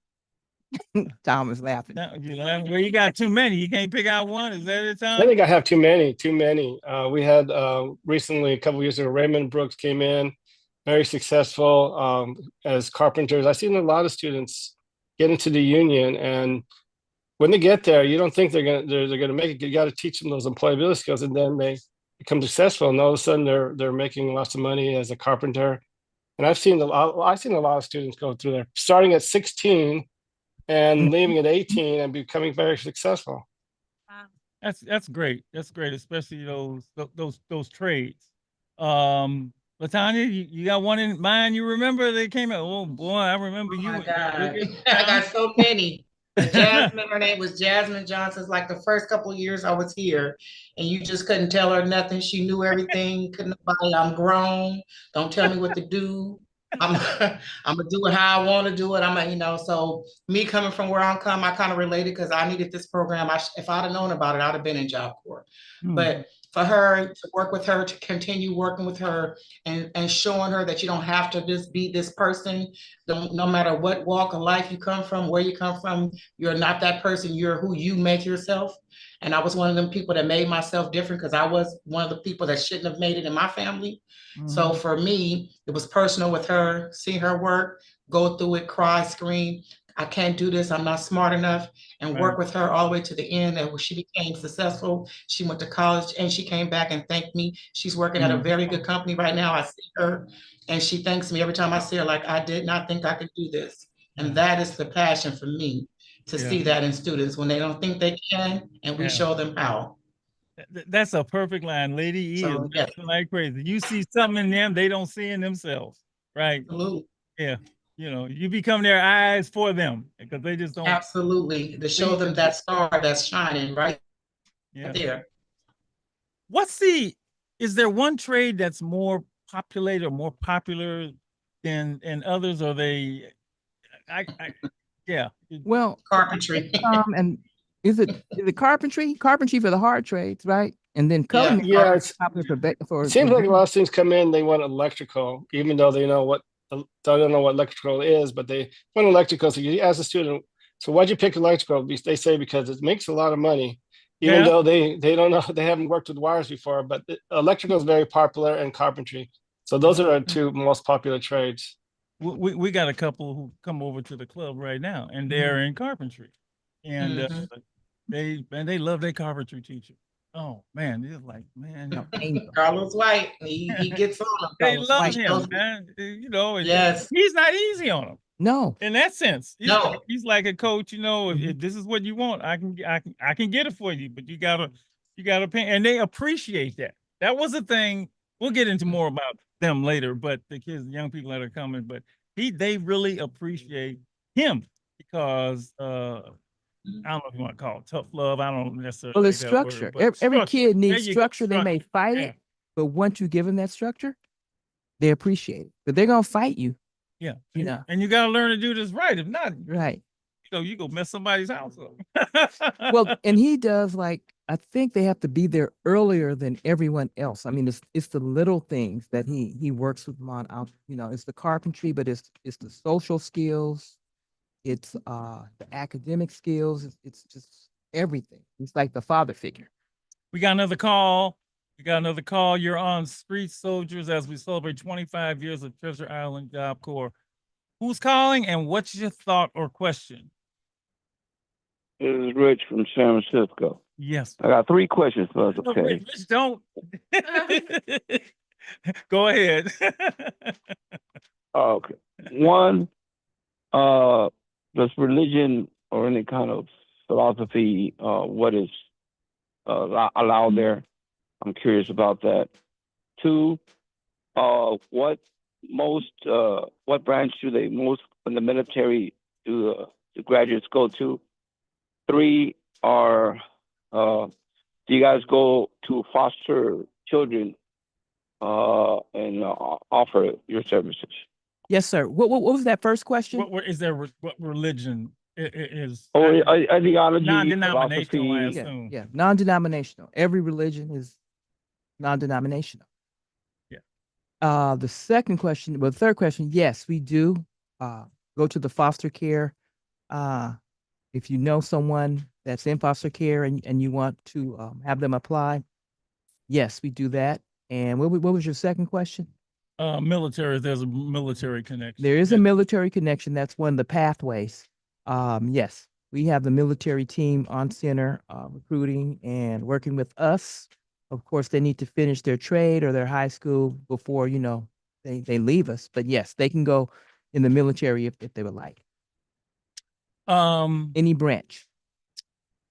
Tom is laughing.
No, well, you got too many. You can't pick out one. Is that it, Tom?
I think I have too many. We had recently, a couple years ago, Raymond Brooks came in, very successful as carpenters. I've seen a lot of students get into the union, and when they get there, you don't think they're gonna make it. You got to teach them those employability skills, and then they become successful, and all of a sudden they're making lots of money as a carpenter. And I've seen a lot of students go through there, starting at 16 and leaving at 18 and becoming very successful.
Wow.
That's great. That's great, especially those trades. Latanya, you got one in mind you remember they came out? Oh boy, I remember you.
Oh my God. I got so many. Jasmine, her name was Jasmine Johnson. It's like the first couple of years I was here, and you just couldn't tell her nothing. She knew everything. Couldn't nobody. I'm grown. Don't tell me what to do. I'm gonna do it how I want to do it. So me coming from where I'm coming, I kind of related because I needed this program. If I'd have known about it, I'd have been in Job Corps. But for her to work with her, to continue working with her and showing her that you don't have to just be this person. No matter what walk of life you come from, where you come from, you're not that person. You're who you make yourself. And I was one of them people that made myself different because I was one of the people that shouldn't have made it in my family. So
Mhm.
for me, it was personal with her, see her work, go through it, cry, scream. I can't do this. I'm not smart enough. And work
Right.
with her all the way to the end. And when she became successful, she went to college and she came back and thanked me. She's working at a
Mhm.
very good company right now. I see her and she thanks me every time I see her, like, I did not think I could do this.
Yeah.
And that is the passion for me, to
Yeah.
see that in students when they don't think they can, and we
Yeah.
show them how.
That's a perfect line. Lady E is
So, yeah.
laughing like crazy. You see something in them they don't see in themselves, right?
Absolutely.
Yeah. You know, you become their eyes for them because they just don't.
Absolutely. To show
see
them
it.
that star that's shining right
Yeah.
there.
Is there one trade that's more populated or more popular than others? Or yeah.
Well,
Carpentry.
and is it carpentry? Carpentry for the hard trades, right? And then
Yeah.
culinary
Yeah,
is popular for
it seems like a lot of students come in, they want electrical, even though they know they don't know what electrical is, but they want electrical. So you ask a student, so why'd you pick electrical? They say because it makes a lot of money, even
Yeah.
though they don't know, they haven't worked with wires before. But electrical is very popular, and carpentry. So those are our two most popular trades.
We got a couple who come over to the club right now, and they're in carpentry, and
Mhm.
they love their carpentry teacher. Oh man, it's like man,
angel.
Carlos White, he gets on them.
they
Carlos
love
White.
him, man. You know, and
Yes.
he's not easy on them
No,
in that sense.
No.
He's like a coach. You know, if this is what you want, I can get it for you, but you gotta pay, and they appreciate that. That was a thing. We'll get into more about them later, but the kids, the young people that are coming, but they really appreciate him because I don't know if you want to call it tough love. I don't necessarily
well, it's
like that word,
structure.
but
Every
structure.
kid
There
needs
you go,
structure. They may fight
Yeah.
it, but once you give them that structure, they appreciate it. But they're gonna fight you,
Yeah,
you know.
and you got to learn to do this right. If not,
Right.
you go mess somebody's house up.
Well, and he does I think they have to be there earlier than everyone else. I mean, it's the little things that he works with them on. You know, it's the carpentry, but it's the social skills, it's the academic skills. It's just everything. It's like the father figure.
We got another call. You're on Street Soldiers as we celebrate 25 years of Treasure Island Job Corps. Who's calling and what's your thought or question?
This is Rich from San Francisco.
Yes.
I got 3 questions for us,
No,
okay?
Rich, don't. Go ahead.
Okay. One, does religion or any kind of philosophy, what is allowed there? I'm curious about that. 2, what branch do they most in the military do the graduates go to? 3 are, do you guys go to foster children and offer your services?
Yes, sir. What was that first question?
What is there? What religion is?
Or ideology,
Non-denominational, I
philosophy?
assume.
Yeah, non-denominational. Every religion is non-denominational.
Yeah.
The third question, yes, we do go to the foster care. If you know someone that's in foster care and you want to have them apply, yes, we do that. And what was your second question?
Military. There's a military connection.
There is a military connection. That's one of the pathways. Yes, we have the military team on center, recruiting and working with us. Of course, they need to finish their trade or their high school before, they leave us. But yes, they can go in the military if they would like. Any branch.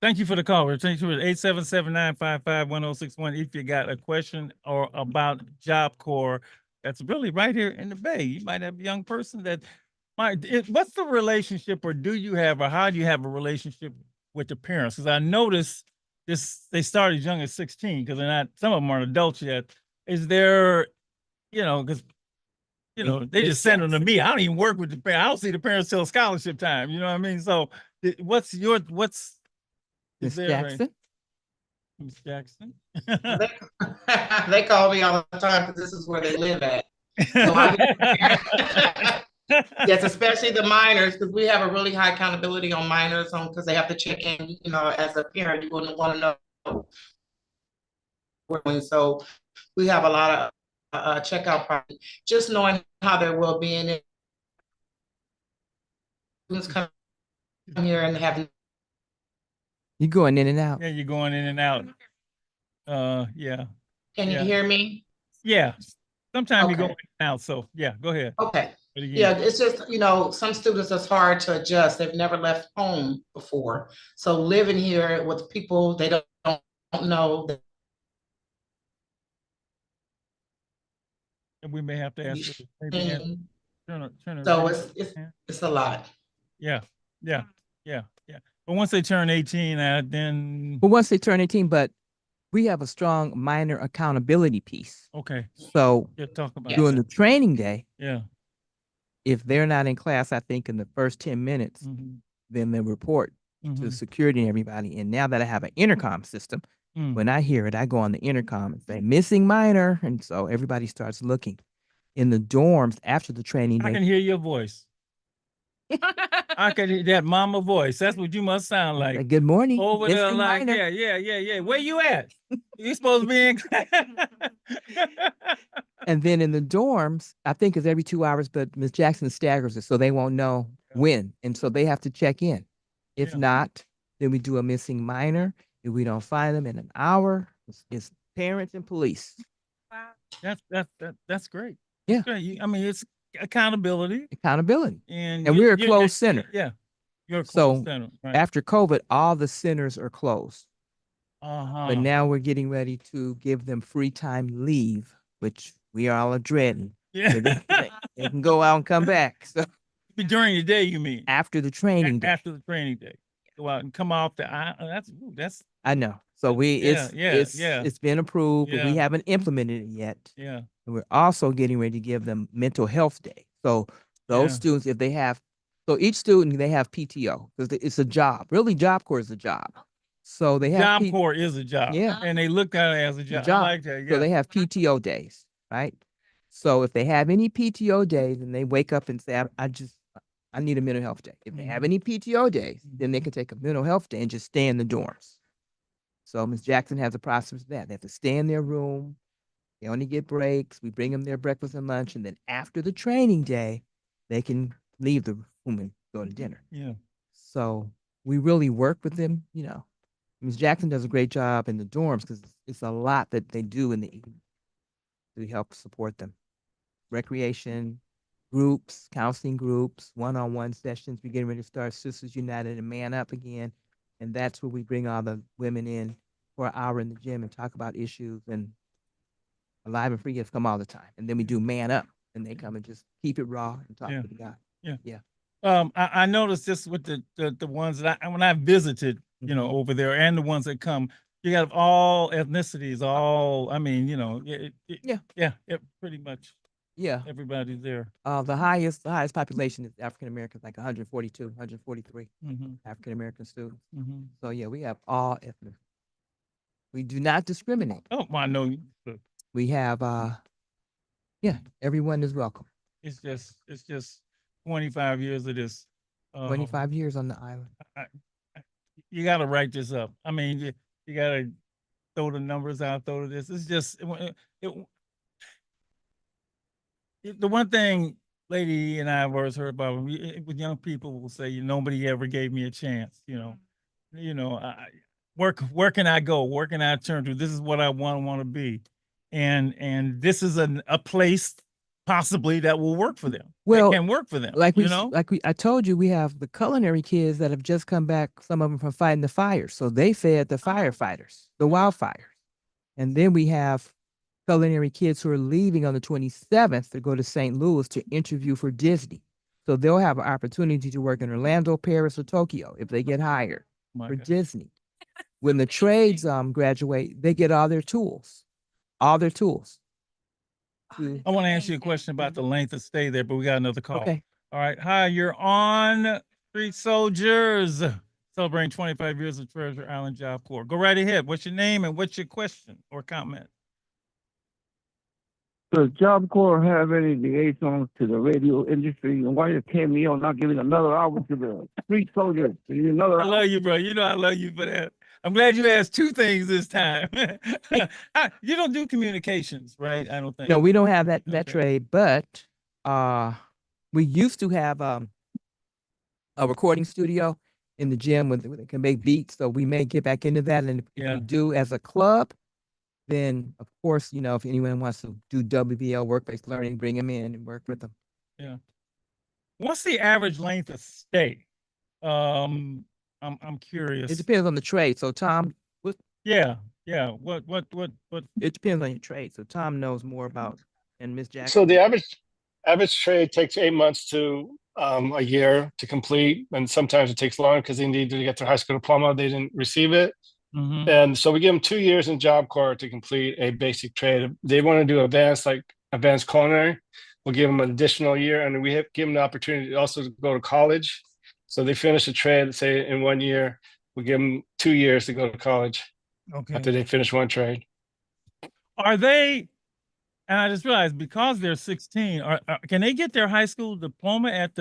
Thank you for the call. We're taking to 877-955-1061. If you got a question or about Job Corps, that's really right here in the Bay. You might have a young person that what's the relationship, or do you have, or how do you have a relationship with the parents? Because I noticed they start as young as 16 because some of them aren't adults yet. Is there, because they just send them to me. I don't even work with the parents. I don't see the parents till scholarship time. You know what I mean? So what's
Miss Jackson?
Ms. Jackson.
They, they call me all the time because this is where they live at. So I Yes, especially the minors, because we have a really high accountability on minors because they have to check in, as a parent, you're going to want to know. So we have a lot of checkout party, just knowing how their well-being is. Students come here and have.
You going in and out.
Yeah, you're going in and out. Yeah,
Can you
Yeah.
hear me?
yeah. Sometimes you go in
Okay.
and out, so yeah, go ahead.
Okay.
Do it again.
Yeah, it's just, some students it's hard to adjust. They've never left home before. So living here with people they don't know.
And we may have to ask you to maybe turn it
So
radio-
it's a lot.
Yeah, yeah, yeah. But once they turn 18, then
But once they turn 18, but we have a strong minor accountability piece.
okay,
So
yeah, talk about
during
that.
the training day,
Yeah.
if they're not in class, I think in the first 10 minutes,
Mhm,
then they report to
mhm,
security and everybody. And now that I have an intercom system,
mm.
when I hear it, I go on the intercom and say, missing minor. And so everybody starts looking. In the dorms after the training
I
day,
can hear your voice. I can hear that mama voice. That's what you must sound
say,
like.
good morning,
Over there,
missing
like,
minor.
yeah. Where you at? You supposed to be in class.
And then in the dorms, I think it's every 2 hours, but Ms. Jackson staggers it so they won't know when. And so they have to check in. If
Yeah.
not, then we do a missing minor. If we don't find them in an hour, it's parents and police.
Wow.
That's great.
Yeah.
That's great. I mean, it's accountability
Accountability.
and
And
you-
we're a
you-
closed center.
Yeah. You're a
So,
closed center. Right.
After COVID, all the centers are closed.
Uh-huh.
But now we're getting ready to give them free time leave, which we all are dreading.
Yeah.
So they can go out and come back. So
During the day, you mean?
after the training day,
After the training day. Go out and come off the that's
I know. So
Yeah, yeah.
it's been approved, but we
Yeah.
haven't implemented it yet.
yeah.
And we're also getting ready to give them mental health day. So those
Yeah.
students, if they have, so each student, they have PTO because it's a job. Really, Job Corps is a job. So they have
Job Corps is a job.
Yeah.
And they look at it as a job. I
job.
like that.
So
Yeah.
they have PTO days, right? So if they have any PTO days and they wake up and say, I need a mental health day. If they have any PTO days, then they can take a mental health day and just stay in the dorms. So Ms. Jackson has a process for that. They have to stay in their room. They only get breaks. We bring them their breakfast and lunch. And then after the training day, they can leave the room and go to dinner.
Yeah.
So we really work with them, Ms. Jackson does a great job in the dorms because it's a lot that they do in the evening to help support them. Recreation, groups, counseling groups, one-on-one sessions. We're getting ready to start Sisters United and Man Up again. And that's where we bring all the women in for an hour in the gym and talk about issues. And Alive and Free Gifts come all the time. And then we do Man Up and they come and just keep it raw and talk
Yeah.
to the guy.
I noticed this with the ones that when I visited, over there, and the ones that come, you got all ethnicities, I mean, pretty much
Yeah.
everybody's there.
The highest population is African Americans, like 142, 143
Mm-hmm,
African American students.
mm-hmm.
So yeah, we have all ethnic. We do not discriminate.
Oh, I know. Look,
We have everyone is welcome.
it's just 25 years of this.
25 years on the island.
You got to write this up. I mean, you got to throw the numbers out, throw this. It's just the one thing Lady and I have always heard about with young people will say, nobody ever gave me a chance. Where can I go? Where can I turn to? This is what I want to be, and this is a place possibly that will work for them.
Well,
that can work for them.
I told you, we have the culinary kids that have just come back. Some of them from fighting the fires, so they fed the firefighters, the wildfires, and then we have culinary kids who are leaving on the 27th to go to St. Louis to interview for Disney. So they'll have an opportunity to work in Orlando, Paris, or Tokyo if they get hired
My
for
God.
Disney. When the trades graduate, they get all their tools.
I want to ask you a question about the length of stay there, but we got another call.
Okay.
All right. Hi, you're on Street Soldiers. celebrating 25 years of Treasure Island Job Corps. Go right ahead. What's your name and what's your question or comment?
Does Job Corps have any liaisons to the radio industry? And why is KMEO not giving another hour to the street soldiers? They need another
I
hour.
love you, bro. You know I love you for that. I'm glad you asked two things this time. You don't do communications, right? I don't think.
No, we don't have that
Okay.
trade, but we used to have a recording studio in the gym where they can make beats. So we may get back into that. And if
Yeah.
we do as a club, then of course, if anyone wants to do WBL work-based learning, bring them in and work with them.
What's the average length of stay? I'm curious.
It depends on the trade. So Tom,
Yeah. What?
it depends on your trade. So Tom knows more about, and Miss Jackson.
So the average trade takes 8 months to a year to complete, and sometimes it takes longer because they need to get their high school diploma. They didn't receive it.
Mhm.
And so we give them 2 years in Job Corps to complete a basic trade. If they want to do advanced culinary, we'll give them an additional year, and we give them the opportunity to also go to college. So they finish a trade, let's say in 1 year, we give them 2 years to go to college
Okay.
after they finish one trade.
Are they? And I just realized because they're 16, can they get their high school diploma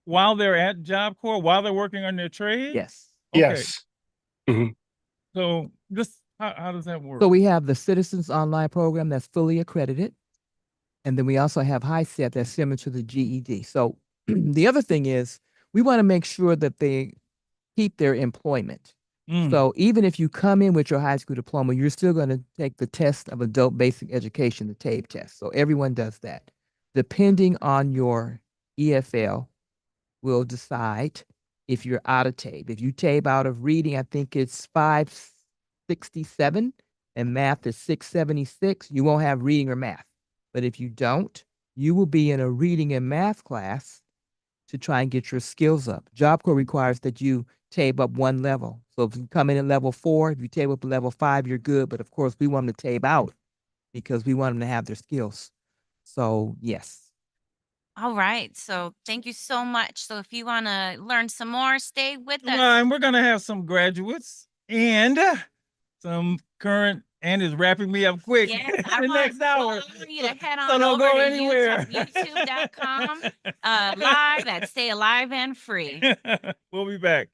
while they're at Job Corps, while they're working on their trade?
Yes.
Okay.
Yes.
So how does that work?
So we have the Citizens Online program that's fully accredited. And then we also have HiSET that's similar to the GED. So the other thing is we want to make sure that they keep their employment.
Mm.
So even if you come in with your high school diploma, you're still going to take the test of adult basic education, the TABE test. So everyone does that. Depending on your EFL, will decide if you're out of TABE. If you TABE out of reading, I think it's 567 and math is 676, you won't have reading or math. But if you don't, you will be in a reading and math class to try and get your skills up. Job Corps requires that you TABE up one level. So if you come in at level 4, if you TABE up to level 5, you're good. But of course, we want them to TABE out because we want them to have their skills. So yes.
All right. So thank you so much. So if you want to learn some more, stay with us.
Well, and we're going to have some graduates and some current, and is wrapping me up quick.
Yes,
the next hour.
I want you to head
So
on
don't
over
go
to
anywhere.
YouTube.com live at Stay Alive and Free.
We'll be back.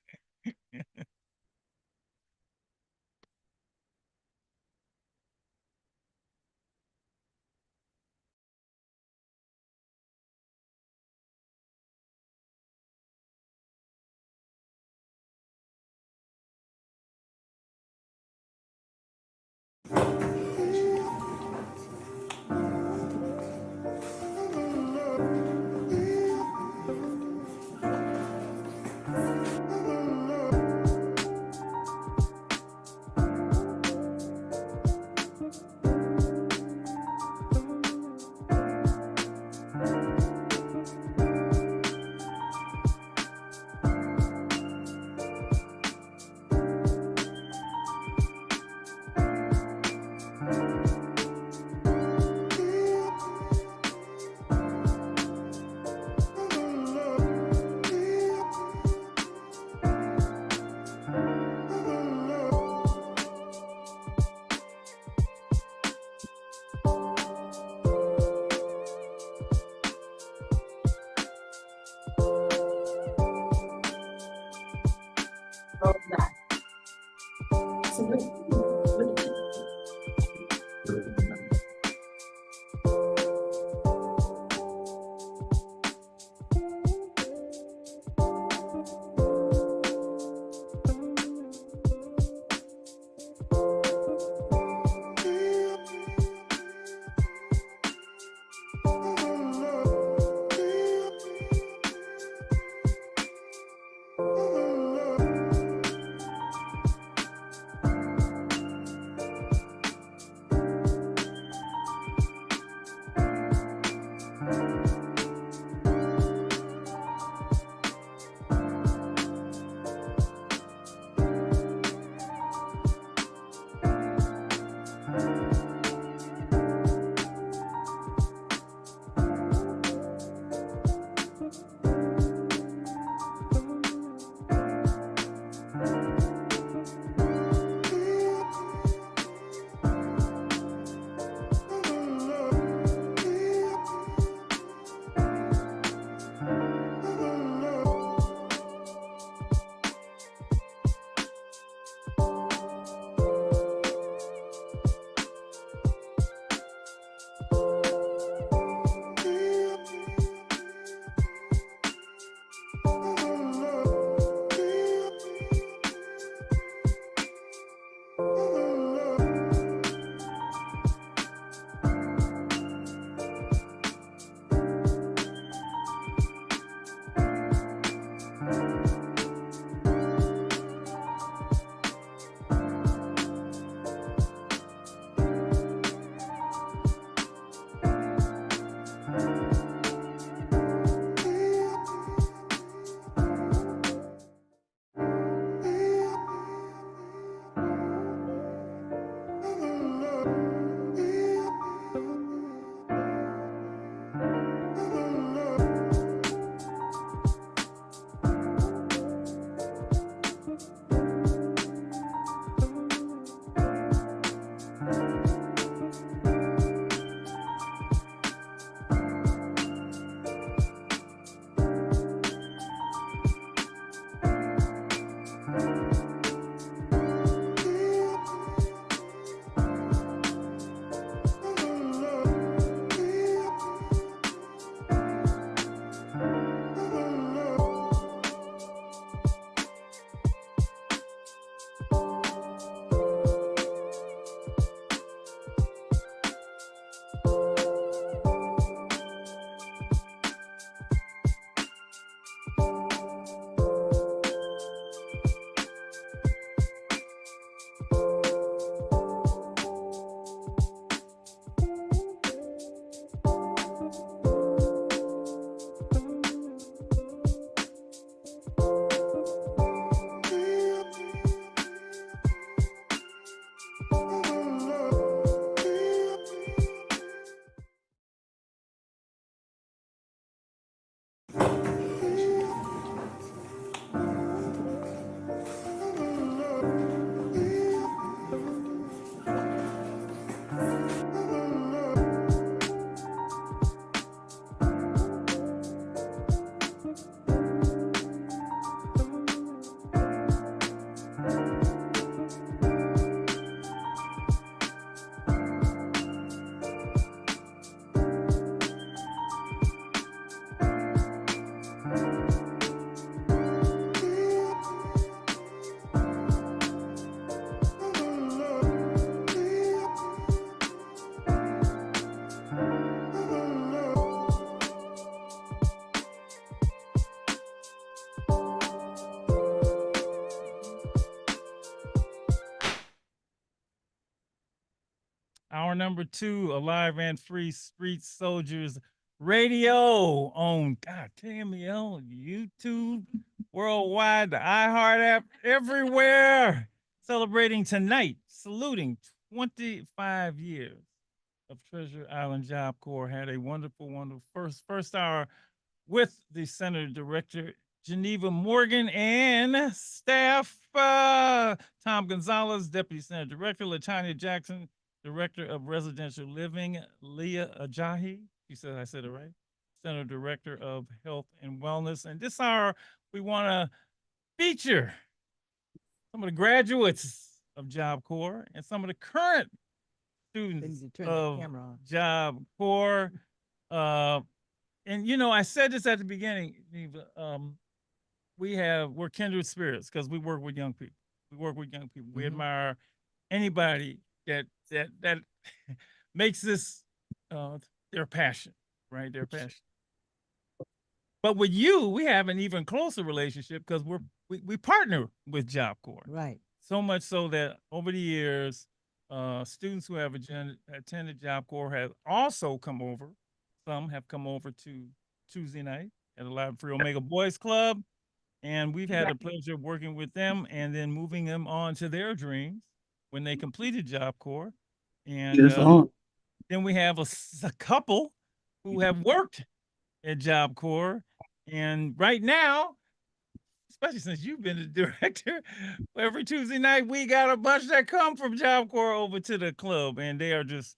Hour number 2, Alive and Free Street Soldiers Radio on God, KMEL, YouTube, worldwide, the iHeart app, everywhere. Celebrating tonight, saluting 25 years of Treasure Island Job Corps. Had a wonderful, wonderful first hour with the Center Director Geneva Morgan and staff. Tom Gonzalez, Deputy Center Director, Latanya Jackson, Director of Residential Living, Leah Ajahi. She said I said it right. Center Director of Health and Wellness. And this hour, we want to feature some of the graduates of Job Corps and some of the current students of Job Corps. And you know, I said this at the beginning, we're kindred spirits because we work with young people. We admire anybody that makes this their passion, right? Their passion. But with you, we have an even closer relationship because we partner with Job Corps.
Right.
So much so that over the years, students who have attended Job Corps have also come over. Some have come over to Tuesday night at the Live Free Omega Boys Club. And we've had the pleasure of working with them and then moving them on to their dreams when they completed Job Corps. And then we have a couple who have worked at Job Corps. And right now, especially since you've been the director, every Tuesday night, we got a bunch that come from Job Corps over to the club, and they're just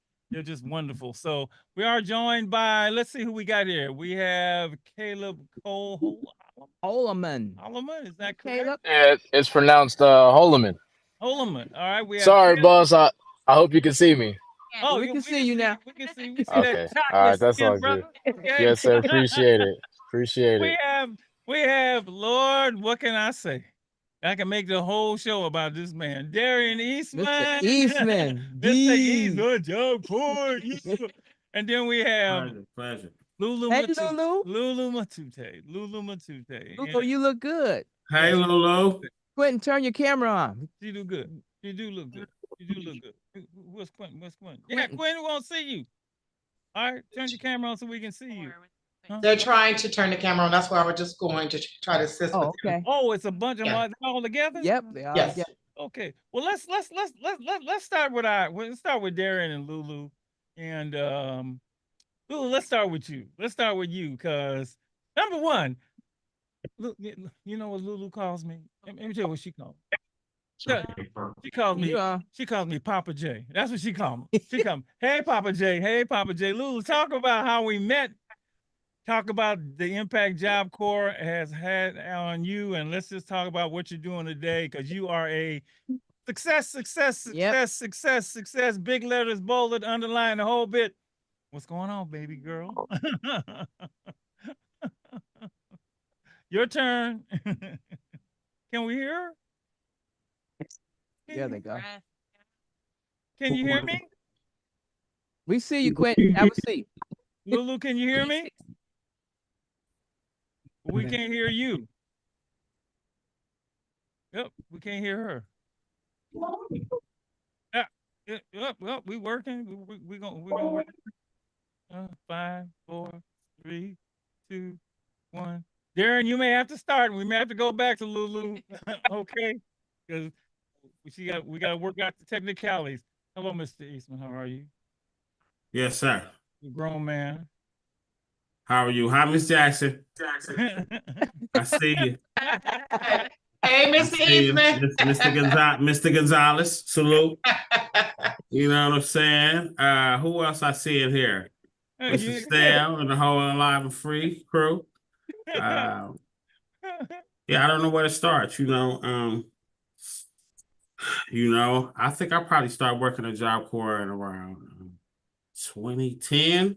wonderful. So we are joined by, let's see who we got here. We have Caleb
Holloman.
Holloman, is that correct?
Caleb?
Yeah, it's pronounced Holloman.
Holloman. All right. We have
Sorry,
Caleb.
boss. I hope you can see me.
Oh,
we can see you now.
We can see. We see
Okay.
that
All right, that's
skin,
all
brother.
good.
Okay.
Yes, sir. Appreciate it. Appreciate it.
We have Lord, what can I say? I can make the whole show about this man, Darian Eastman.
Mr. Eastman.
Mr. Eastman, Job Corps. And then we have
Pleasure.
Hey, Lulu.
Lulu Matute.
Lulu, you look good.
Hey, Lolo.
Quentin, turn your camera on.
You do good. You do look good. What's Quentin? Yeah, Quentin won't see you. All right, turn your camera on so we can see you. Huh?
They're trying to turn the camera on. That's why we're just going to try to assist with them.
Okay.
Oh, it's a bunch of them all together?
Yep, they are.
Yes.
Yep.
Okay. Well, let's start with Darren and Lulu. And Lulu, let's start with you. Because number one, you know what Lulu calls me? Let me tell you what she calls me. She calls me Papa J. That's what she calls me. She calls me, hey Papa J, hey Papa J. Lulu, talk about how we met. Talk about the impact Job Corps has had on you, and let's just talk about what you're doing today, because you are a success, big letters, bolded, underline the whole bit. What's going on, baby girl? Your turn. Can we hear her?
There they go.
Can you hear me?
We see you, Quentin. I will see you.
Lulu, can you hear me? We can't hear you. Yep, we can't hear her. Well, we working. We gonna work. 5, 4, 3, 2, 1. Darren, you may have to start. We may have to go back to Lulu. Okay, because we got to work out the technicalities. Hello, Mr. Eastman. How are you?
Yes, sir.
You grown man.
How are you? Hi, Miss Jackson. I see you.
Hey, Mr. Eastman.
Mr. Gonzalez, salute. You know what I'm saying? Who else I see in here? Mr. Stale and the whole Alive and Free crew. Yeah, I don't know where to start. I think I probably started working at Job Corps in around 2010.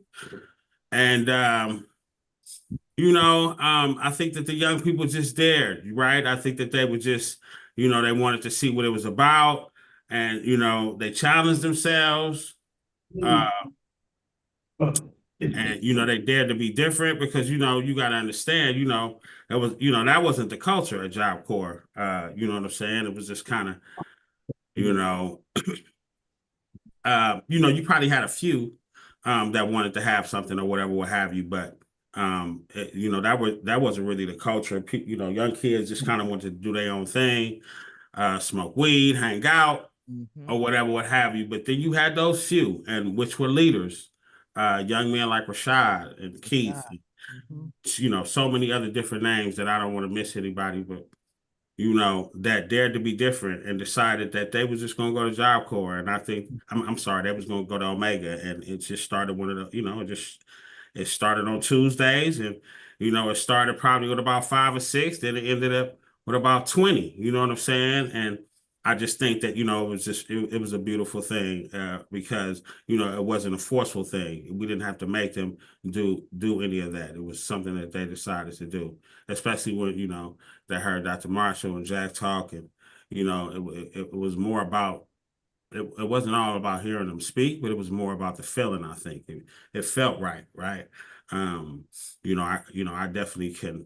And, I think that the young people just dared, right? I think that they were just, they wanted to see what it was about. And, they challenged themselves. And, they dared to be different because, you got to understand, that wasn't the culture at Job Corps. You know what I'm saying? It was just kind of, you know, you probably had a few that wanted to have something or whatever, what have you, but you know, that wasn't really the culture. You know, young kids just kind of wanted to do their own thing, smoke weed, hang out, or whatever, what have you. But then you had those few, and which were leaders, young men like Rashad and Keith, you know, so many other different names that I don't want to miss anybody, but you know, that dared to be different and decided that they was just going to go to Job Corps. And I think, I'm sorry, they was going to go to Omega. And it just started one of the, you know, it started on Tuesdays. And, you know, it started probably with about 5 or 6. Then it ended up with about 20. You know what I'm saying? And I just think that, you know, it was just, it was a beautiful thing because, you know, it wasn't a forceful thing. We didn't have to make them do any of that. It was something that they decided to do, especially when, you know, they heard Dr. Marshall and Jack talk, and, you know, it was more about, it wasn't all about hearing them speak, but it was more about the feeling. I think it felt right. You know, I definitely can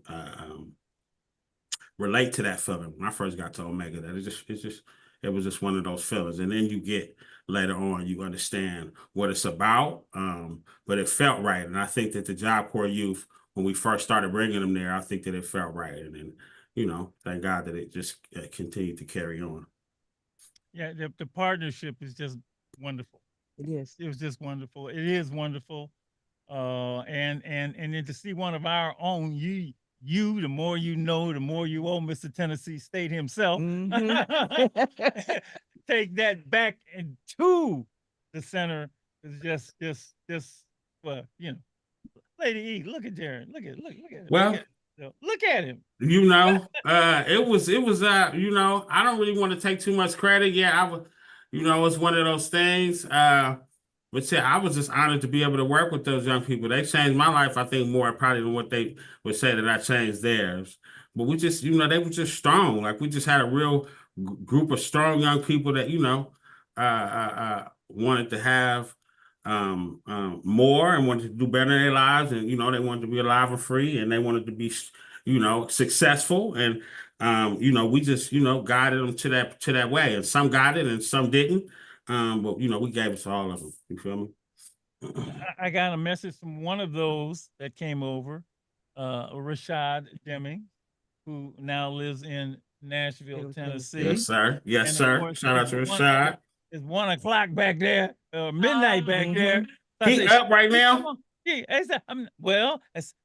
relate to that feeling when I first got to Omega. That it was just one of those feelings, and then you get later on, you understand what it's about. But it felt right, and I think that the Job Corps youth, when we first started bringing them there, I think that it felt right, and then, you know, thank God that it just continued to carry on.
Yeah, the partnership is just wonderful.
It is.
It was just wonderful. It is wonderful. And then to see one of our own, you, the more you know, the more you owe Mr. Tennessee State himself. Take that back into the center is just well, you know, Lady E, look at Darren. Look at him.
Well,
look at him.
You know, it was you know, I don't really want to take too much credit. Yeah, I was, you know, it's one of those things. But yeah, I was just honored to be able to work with those young people. They changed my life, I think, more probably than what they would say that I changed theirs. But we just, you know, they were just strong. Like, we just had a real group of strong young people that, you know, wanted to have more and wanted to do better in their lives. And, you know, they wanted to be alive and free, and they wanted to be, you know, successful. And, you know, we just, you know, guided them to that way. And some got it and some didn't. But, you know, we gave it to all of them. You feel me?
I got a message from one of those that came over, Rashad Deming, who now lives in Nashville, Tennessee.
Yes, sir. Yes,
And
sir. Shout out to Rashad.
It's 1 o'clock back there, midnight back there. So
He up right now?
Yeah, I said,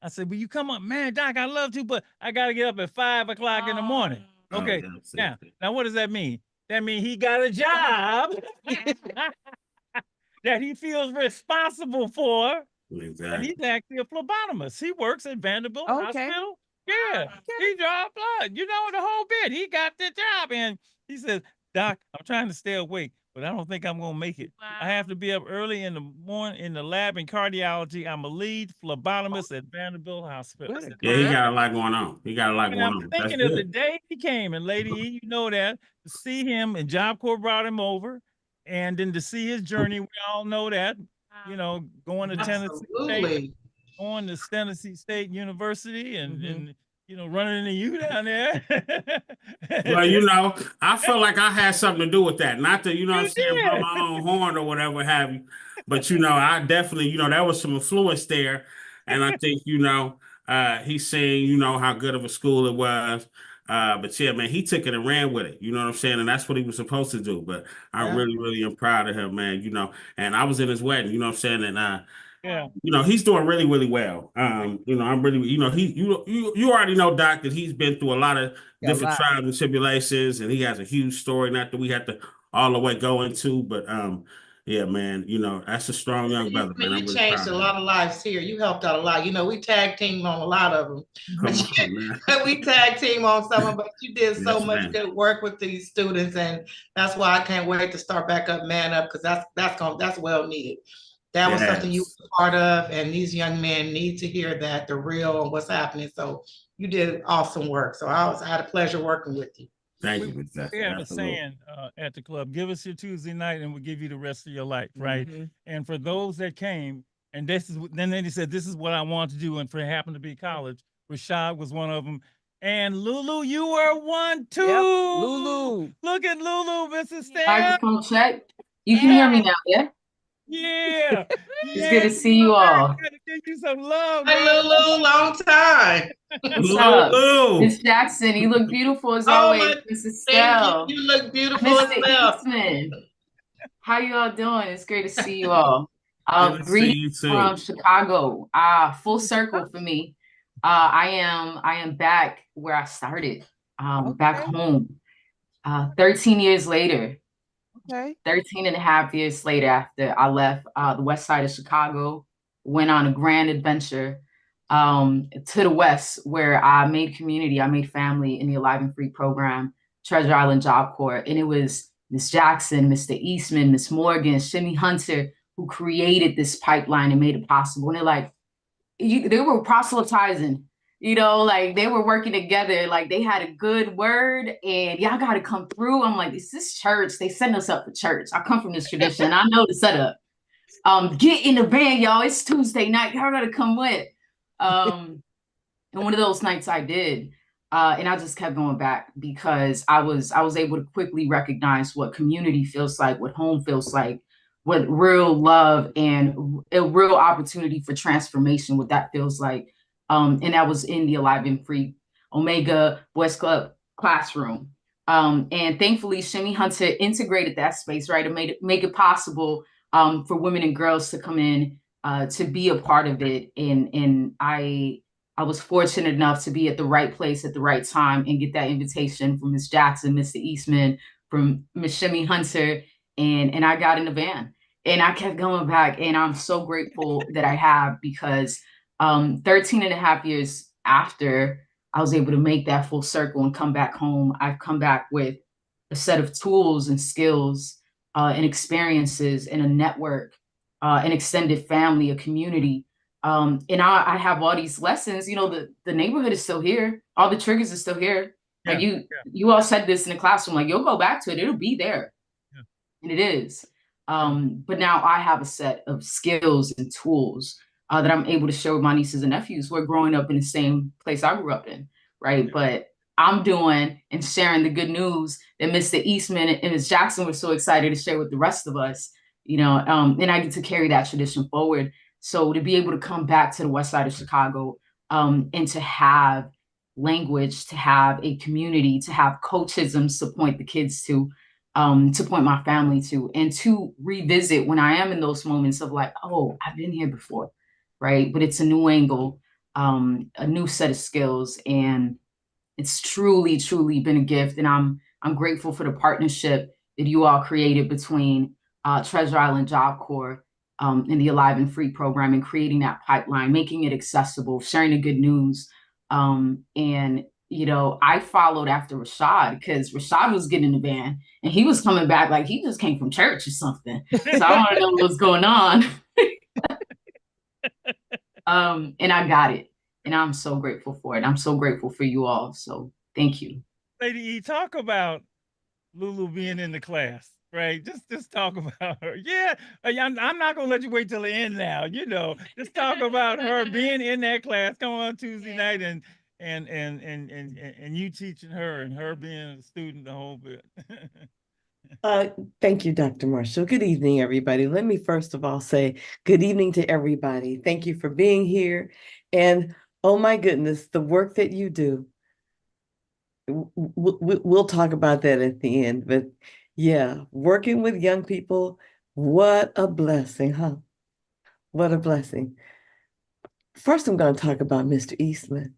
I said, will you come up? Man, Doc, I love to, but I got to get up at 5 o'clock in the morning. Okay, now what does that mean? That means he got a job that he feels responsible for.
Exactly.
And he's actually a phlebotomist. He works at Vanderbilt Hospital. Yeah, he draws blood. You know, the whole bit. He got the job, and he says, Doc, I'm trying to stay awake, but I don't think I'm gonna make it. I have to be up early in the morning in the lab in cardiology. I'm a lead phlebotomist at Vanderbilt Hospital.
Yeah, he got a lot going on.
I'm thinking of the day he came, and Lady E, you know that, to see him, and Job Corps brought him over, and then to see his journey, we all know that, you know, going to Tennessee State, going to Tennessee State University, and you know, running into you down there.
Well, you know, I felt like I had something to do with that. Not to, you know what I'm saying, blow my own horn or whatever have you. But, you know, I definitely, you know, there was some influence there. And I think, you know, he's saying, you know, how good of a school it was. But yeah, man, he took it and ran with it. You know what I'm saying? And that's what he was supposed to do. But I really am proud of him, man. You know, and I was in his wedding, you know what I'm saying? And you know, he's doing really, really well. You know, I'm really, you know, you already know, Doc, that he's been through a lot of different trials and tribulations, and he has a huge story, not that we have to all the way go into, but yeah, man, you know, that's a strong young brother, man.
You changed a lot of lives here. You helped out a lot. You know, we tag team on a lot of them. We tag team on some of them, but you did so much good work with these students, and that's why I can't wait to start back up, Man Up, because that's well needed. That was something you were part of, and these young men need to hear that, the real and what's happening. So you did awesome work. So I had a pleasure working with you.
Thank you.
We have a saying at the club: give us your Tuesday night and we'll give you the rest of your life, right? And for those that came, and then they said, this is what I want to do, and for it happened to be college, Rashad was one of them. And Lulu, you were one too.
Yep, Lulu.
Look at Lulu, Mrs. Stan.
I just gonna check. You can hear me now, yeah?
Yeah.
It's good to see you all.
I gotta give you some love,
Hi,
man.
Lulu, long time.
What's up?
Lulu.
Miss Jackson, you look beautiful as
Oh,
always.
my,
Mrs.
thank you.
Stell.
You look beautiful as
Mr.
well.
Eastman. How you all doing? It's great to see you all.
Good to see
Greetings
you too.
from Chicago. Full circle for me. I am back where I started. Back home. 13 years later.
Okay.
13 and a half years later after I left the west side of Chicago, went on a grand adventure to the west where I made community, I made family in the Alive and Free program, Treasure Island Job Corps. And it was Miss Jackson, Mr. Eastman, Miss Morgan, Shimmy Hunter, who created this pipeline and made it possible. And they're like, they were proselytizing, like they were working together, like they had a good word and y'all got to come through. I'm like, is this church? They setting us up for church. I come from this tradition. I know the setup. Get in the van, y'all. It's Tuesday night. Y'all got to come with. And one of those nights I did. And I just kept going back because I was able to quickly recognize what community feels like, what home feels like, what real love and a real opportunity for transformation, what that feels like. And that was in the Alive and Free Omega Boys Club classroom. And thankfully, Shimmy Hunter integrated that space, right? And make it possible for women and girls to come in to be a part of it. And I was fortunate enough to be at the right place at the right time and get that invitation from Miss Jackson, Mr. Eastman, from Miss Shimmy Hunter, and I got in the van. And I kept going back, and I'm so grateful that I have, because 13 and a half years after I was able to make that full circle and come back home, I've come back with a set of tools and skills and experiences and a network, an extended family, a community. And I have all these lessons. The neighborhood is still here. All the triggers are still here. Like you all said this in the classroom, like you'll go back to it. It'll be there. Yeah. And it is. But now I have a set of skills and tools that I'm able to share with my nieces and nephews who are growing up in the same place I grew up in, right? But I'm doing and sharing the good news that Mr. Eastman and Ms. Jackson were so excited to share with the rest of us, and I get to carry that tradition forward. So to be able to come back to the west side of Chicago and to have language, to have a community, to have coachisms to point the kids to point my family to, and to revisit when I am in those moments of like, oh, I've been here before. Right. But it's a new angle, a new set of skills. And it's truly, truly been a gift. And I'm grateful for the partnership that you all created between Treasure Island Job Corps and the Alive and Free program, and creating that pipeline, making it accessible, sharing the good news. And, I followed after Rashad, because Rashad was getting in the van and he was coming back like he just came from church or something. So I want to know what's going on. And I got it, and I'm so grateful for it. I'm so grateful for you all. So thank you.
Lady E, talk about Lulu being in the class, right? Just talk about her. Yeah, I'm not gonna let you wait till the end now. Just talk about her being in that class. Come on Tuesday night, and you teaching her, and her being a student the whole bit.
Thank you, Dr. Marshall. Good evening, everybody. Let me first of all say good evening to everybody. Thank you for being here. And oh my goodness, the work that you do. We'll talk about that at the end. But yeah, working with young people, what a blessing, huh? What a blessing. First, I'm going to talk about Mr. Eastman.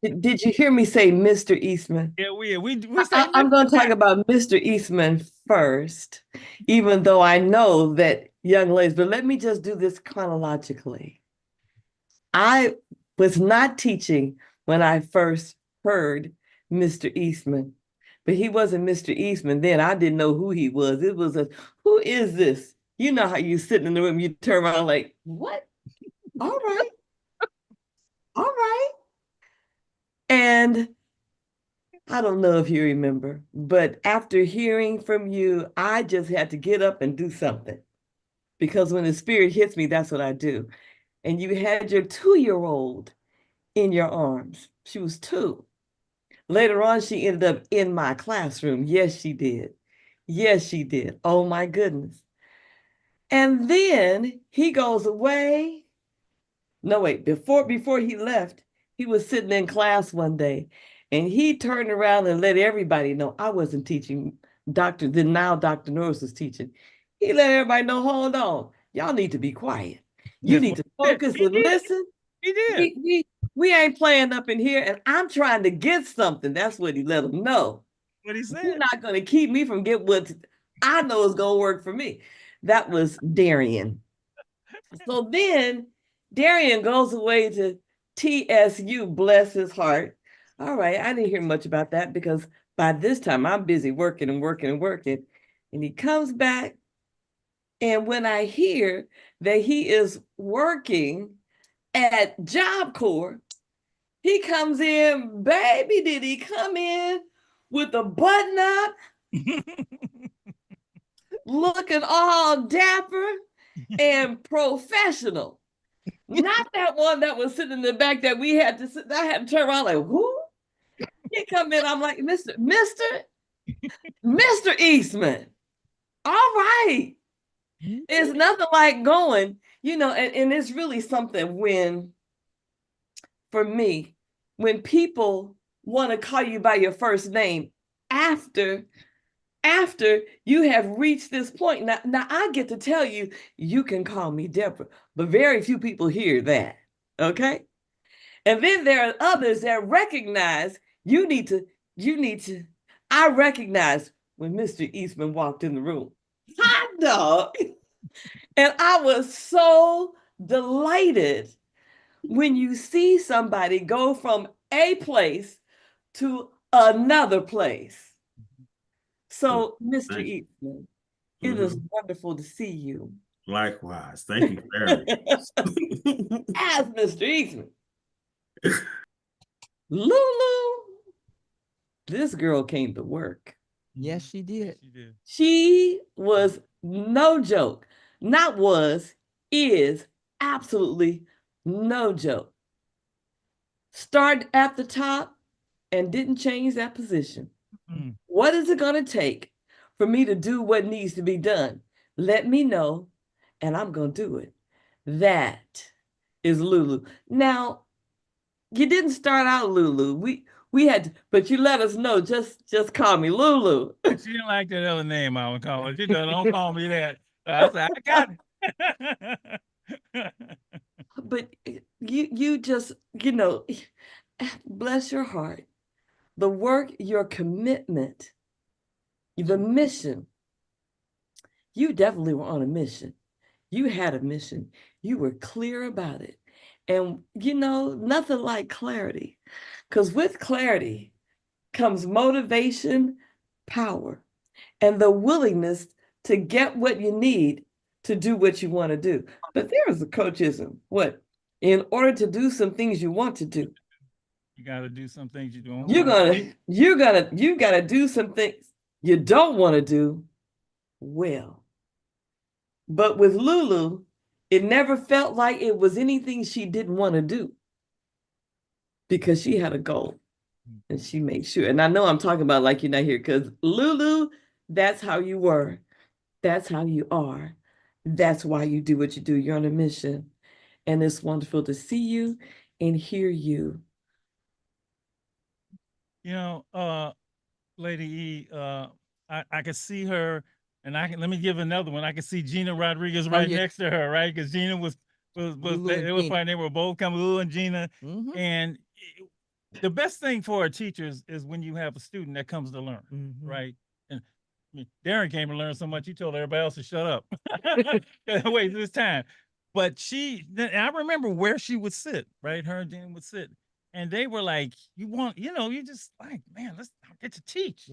Did you hear me say Mr. Eastman?
Yeah, we
I'm going to talk about Mr. Eastman first, even though I know that young ladies, but let me just do this chronologically. I was not teaching when I first heard Mr. Eastman, but he wasn't Mr. Eastman then. I didn't know who he was. It was who is this? You know how you sit in the room, you turn around like, what? All right. All right. And I don't know if you remember, but after hearing from you, I just had to get up and do something, because when the spirit hits me, that's what I do. And you had your 2-year-old in your arms. She was 2. Later on, she ended up in my classroom. Yes, she did. Yes, she did. Oh my goodness. And then he goes away. No, wait, before he left, he was sitting in class one day and he turned around and let everybody know I wasn't teaching. Dr. Norris was teaching. He let everybody know, hold on, y'all need to be quiet. You need to focus and listen.
He did.
We ain't playing up in here, and I'm trying to get something. That's what he let them know.
What he said.
You're not going to keep me from getting what I know is going to work for me. That was Darian. So then Darian goes away to TSU, bless his heart. All right, I didn't hear much about that because by this time I'm busy working and working and working. And he comes back, and when I hear that he is working at Job Corps, he comes in, baby, did he come in with a button up, looking all dapper and professional. Not that one that was sitting in the back that we had to sit, I had to turn around like, who? He come in, I'm like, Mr. Eastman. All right. It's nothing like going, and it's really something when, for me, when people want to call you by your first name after you have reached this point. Now I get to tell you, you can call me Deborah, but very few people hear that, okay? And then there are others that recognize you need to, I recognize when Mr. Eastman walked in the room, hot dog. And I was so delighted when you see somebody go from a place to another place. So, Mr. Eastman, it is wonderful to see you.
Likewise. Thank you very much.
As Mr. Eastman. Lulu, this girl came to work.
Yes, she did.
She was no joke. Not was, is absolutely no joke. Start at the top and didn't change that position. Mm-hmm. What is it going to take for me to do what needs to be done? Let me know, and I'm going to do it. That is Lulu. Now, you didn't start out Lulu. We had to, but you let us know, just call me Lulu.
She didn't like that other name I would call her. She doesn't, don't call me that. I said, I got it.
But you just, bless your heart. The work, your commitment, the mission. You definitely were on a mission. You had a mission. You were clear about it. And, nothing like clarity. Because with clarity comes motivation, power, and the willingness to get what you need to do what you want to do. But there is a coachism. What? In order to do some things you want to do,
you got to do some things you don't.
You got to do some things you don't want to do well. But with Lulu, it never felt like it was anything she didn't want to do because she had a goal and she made sure. And I know I'm talking about like you're not here because Lulu, that's how you were. That's how you are. That's why you do what you do. You're on a mission. And it's wonderful to see you and hear you.
Lady E, I could see her, and let me give another one. I could see Gina Rodriguez right next to her, right? Because Gina was fine. They were both coming, Lulu and Gina. Mm-hmm. And the best thing for a teacher is when you have a student that comes to learn, right? And Darren came to learn so much, he told everybody else to shut up. Wait this time. But I remember where she would sit, right? Her and Gina would sit. And they were like, you just like, man, let's get to teach,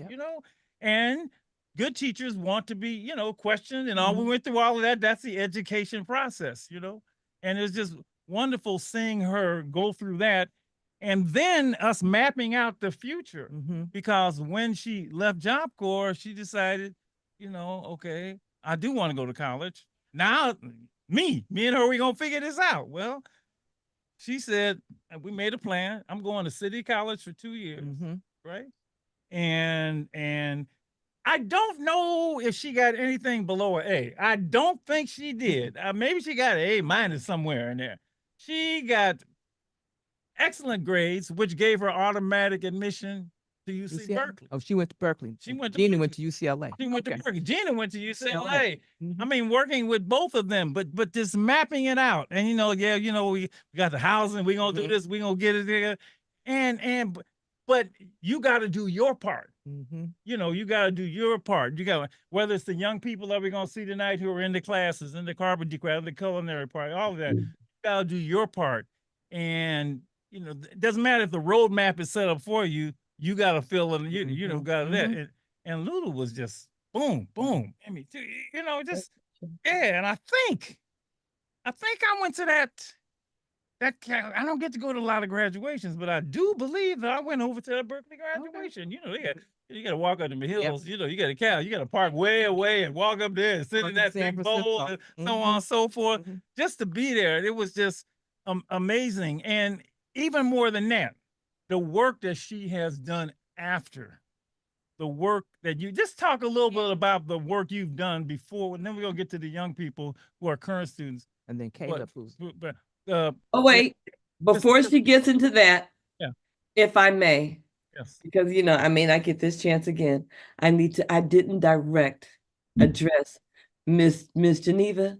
and good teachers want to be, questioned and all. We went through all of that. That's the education process, and it's just wonderful seeing her go through that. And then us mapping out the future, because when she left Job Corps, she decided, okay, I do want to go to college. Now, me and her, we're going to figure this out. Well, she said, we made a plan. I'm going to City College for 2 years, right? And I don't know if she got anything below an A. I don't think she did. Maybe she got an A- somewhere in there. She got excellent grades, which gave her automatic admission to UC Berkeley.
Oh, she went to Berkeley.
She went to
Gina went to UCLA.
She went to
Okay.
Berkeley. Gina went to UCLA.
Mhm.
I mean, working with both of them, but just mapping it out. And we got the housing. We're gonna do this. We're gonna get it there. But you got to do your part. You got to do your part. You got, whether it's the young people that we're gonna see tonight who are in the classes, in the carpentry class, the culinary part, all of that. You got to do your part. And it doesn't matter if the roadmap is set up for you. You got to fill in. Got that. And Lulu was just boom, boom. I mean, just yeah. And I think I went to that. I don't get to go to a lot of graduations, but I do believe that I went over to that Berkeley graduation. You got to walk up the hills. You got to park way away and walk up there and sit in that big bowl and so on and so forth. Just to be there, it was just amazing. And even more than that, the work that she has done after. The work that you just talk a little bit about the work you've done before, and then we're gonna get to the young people who are current students.
And then Caleb,
oh wait, before she gets into that, if I may, because I may not get this chance again. I didn't direct address Miss Geneva.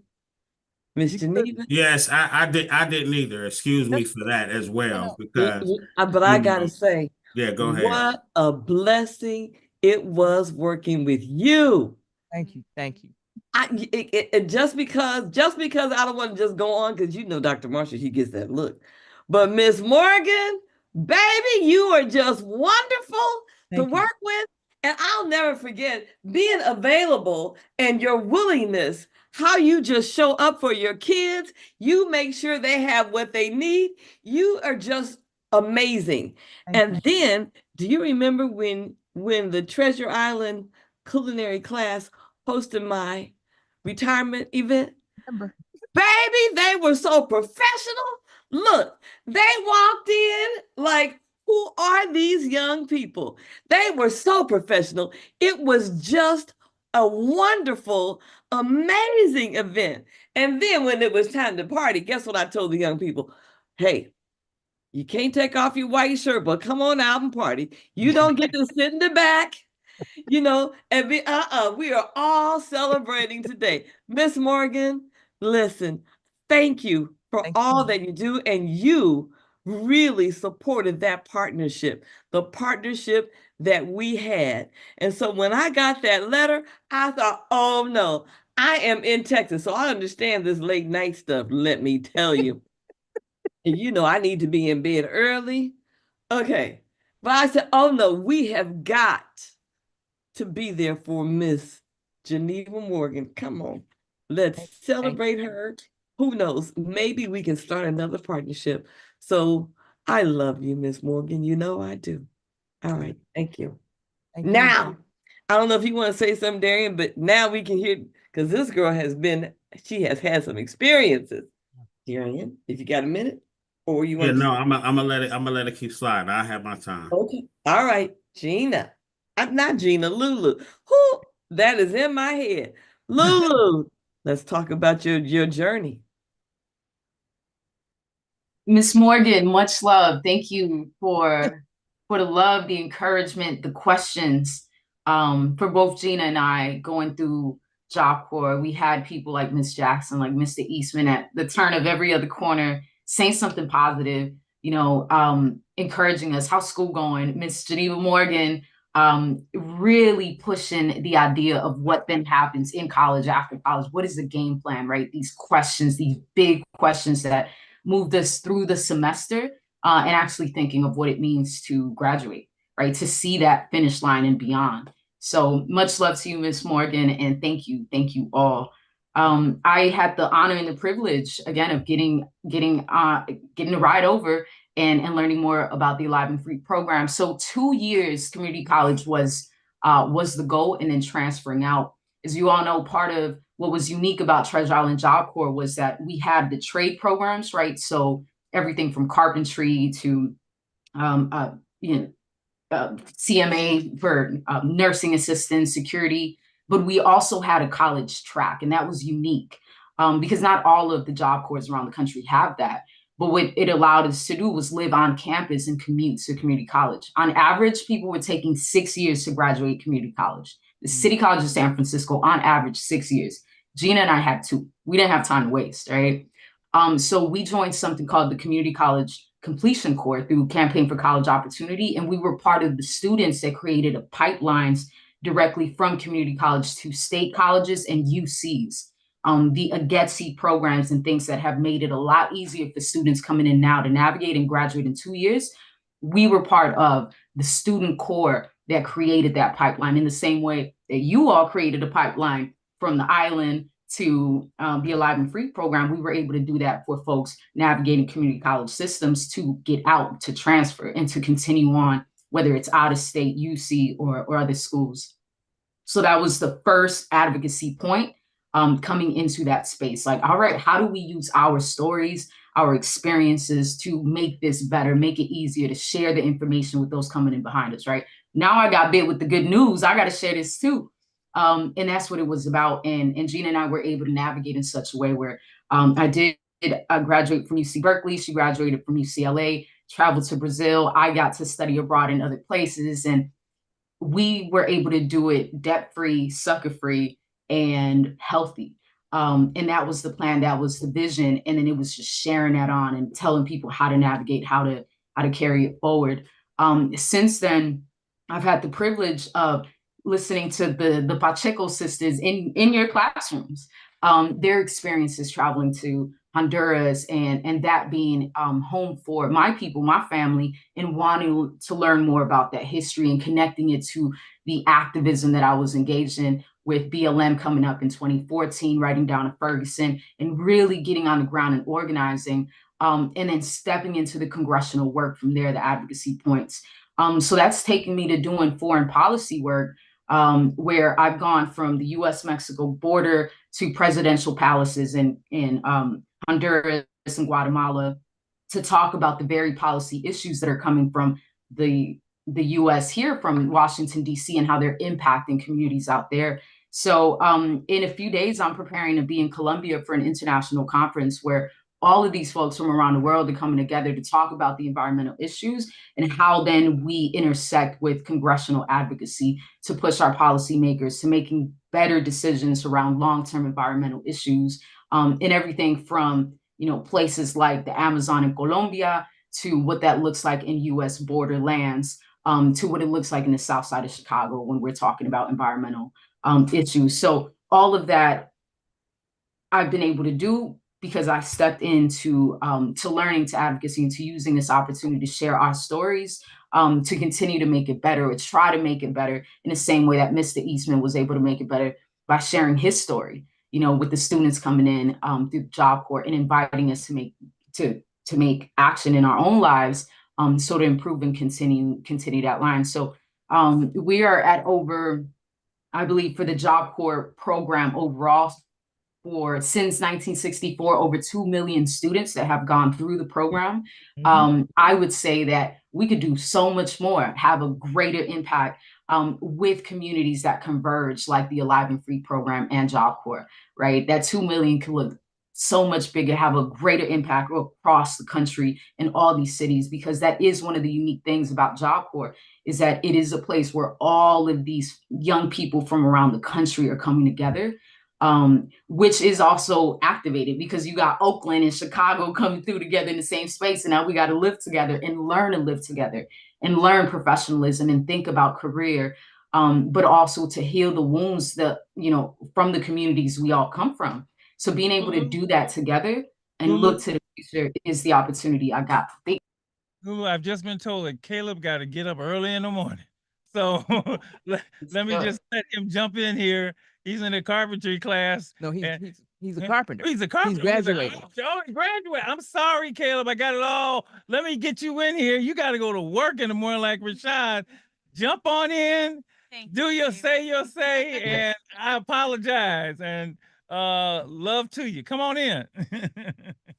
Miss Geneva.
Yes, I didn't either. Excuse me for that as well, because
but I gotta say,
yeah, go ahead.
What a blessing it was working with you.
Thank you.
Just because I don't want to just go on, because Dr. Marshall, he gets that look. But Miss Morgan, baby, you are just wonderful to work with. And I'll never forget being available and your willingness, how you just show up for your kids. You make sure they have what they need. You are just amazing. And then, do you remember when the Treasure Island culinary class hosted my retirement event? Baby, they were so professional. Look, they walked in like, who are these young people? They were so professional. It was just a wonderful, amazing event. And then when it was time to party, guess what I told the young people? Hey, you can't take off your white shirt, but come on out and party. You don't get to sit in the back, and be, we are all celebrating today. Miss Morgan, listen, thank you for all that you do. And you really supported that partnership, the partnership that we had. And so when I got that letter, I thought, oh no, I am in Texas. So I understand this late night stuff, let me tell you. And I need to be in bed early. Okay. But I said, oh no, we have got to be there for Miss Geneva Morgan. Come on. Let's celebrate her. Who knows? Maybe we can start another partnership. So I love you, Miss Morgan. I do. All right. Thank you. Now, I don't know if you want to say something, Darian, but now we can hear, because this girl she has had some experiences. Darian, if you got a minute. Or you want
I'm gonna let it keep sliding. I have my time.
Okay. All right. Gina. Not Gina, Lulu. Who that is in my head. Lulu, let's talk about your journey.
Miss Morgan, much love. Thank you for the love, the encouragement, the questions. For both Gina and I going through Job Corps, we had people like Miss Jackson, like Mr. Eastman at the turn of every other corner, saying something positive, encouraging us. How's school going? Miss Geneva Morgan, really pushing the idea of what then happens in college, after college. What is the game plan, right? These questions, these big questions that moved us through the semester, and actually thinking of what it means to graduate, right? To see that finish line and beyond. So much love to you, Miss Morgan, and thank you all. I had the honor and the privilege, again, of getting to ride over and learning more about the Alive and Free program. So 2 years community college was the goal, and then transferring out. As you all know, part of what was unique about Treasure Island Job Corps was that we had the trade programs, right? So everything from carpentry to CMA for nursing assistants, security, but we also had a college track, and that was unique because not all of the Job Corps around the country have that. But what it allowed us to do was live on campus and commute to community college. On average, people were taking 6 years to graduate community college. The City College of San Francisco, on average, 6 years. Gina and I had 2. We didn't have time to waste, right? So we joined something called the Community College Completion Corps through Campaign for College Opportunity. And we were part of the students that created pipelines directly from community college to state colleges and UCs. The AGETSI programs and things that have made it a lot easier for students coming in now to navigate and graduate in 2 years. We were part of the student corps that created that pipeline in the same way that you all created a pipeline from the island to the Alive and Free program. We were able to do that for folks navigating community college systems to get out, to transfer, and to continue on, whether it's out of state, UC, or other schools. So that was the first advocacy point. Coming into that space, like, all right, how do we use our stories, our experiences to make this better, make it easier to share the information with those coming in behind us, right? Now I got bit with the good news. I got to share this too. And that's what it was about. And Gina and I were able to navigate in such a way where I did graduate from UC Berkeley. She graduated from UCLA, traveled to Brazil. I got to study abroad in other places. And we were able to do it debt-free, sucker-free, and healthy. And that was the plan, that was the vision. And then it was just sharing that on and telling people how to navigate, how to carry it forward. Since then, I've had the privilege of listening to the Pacheco sisters in your classrooms, their experiences traveling to Honduras and that being home for my people, my family, and wanting to learn more about that history and connecting it to the activism that I was engaged in with BLM coming up in 2014, writing down a Ferguson, and really getting on the ground and organizing, and then stepping into the congressional work from there, the advocacy points. So that's taken me to doing foreign policy work, where I've gone from the US-Mexico border to presidential palaces in Honduras and Guatemala to talk about the very policy issues that are coming from the US here, from Washington, D.C., and how they're impacting communities out there. So in a few days, I'm preparing to be in Colombia for an international conference where all of these folks from around the world are coming together to talk about the environmental issues and how then we intersect with congressional advocacy to push our policymakers to making better decisions around long-term environmental issues, in everything from, places like the Amazon in Colombia to what that looks like in US borderlands, to what it looks like in the South Side of Chicago when we're talking about environmental issues. So all of that I've been able to do because I stepped into to learning, to advocacy, and to using this opportunity to share our stories, to continue to make it better, or try to make it better in the same way that Mr. Eastman was able to make it better by sharing his story, with the students coming in through the Job Corps and inviting us to make action in our own lives, so to improve and continue that line. So we are at over, I believe, for the Job Corps program overall, since 1964, over 2 million students that have gone through the program. I would say that we could do so much more, have a greater impact with communities that converge, like the Alive and Free program and Job Corps, right? That 2 million could look so much bigger, have a greater impact across the country in all these cities, because that is one of the unique things about Job Corps, is that it is a place where all of these young people from around the country are coming together. Which is also activated because you got Oakland and Chicago coming through together in the same space. And now we got to live together and learn to live together and learn professionalism and think about career, but also to heal the wounds that, from the communities we all come from. So being able to do that together and look to the future is the opportunity I got.
I've just been told that Caleb got to get up early in the morning. So let me just let him jump in here. He's in a carpentry class.
No, he's a carpenter.
He's a carpenter.
He's graduated.
Graduate. I'm sorry, Caleb. I got it all. Let me get you in here. You got to go to work in the morning like Rashad. Jump on in. Say your say, and I apologize. And love to you. Come on in.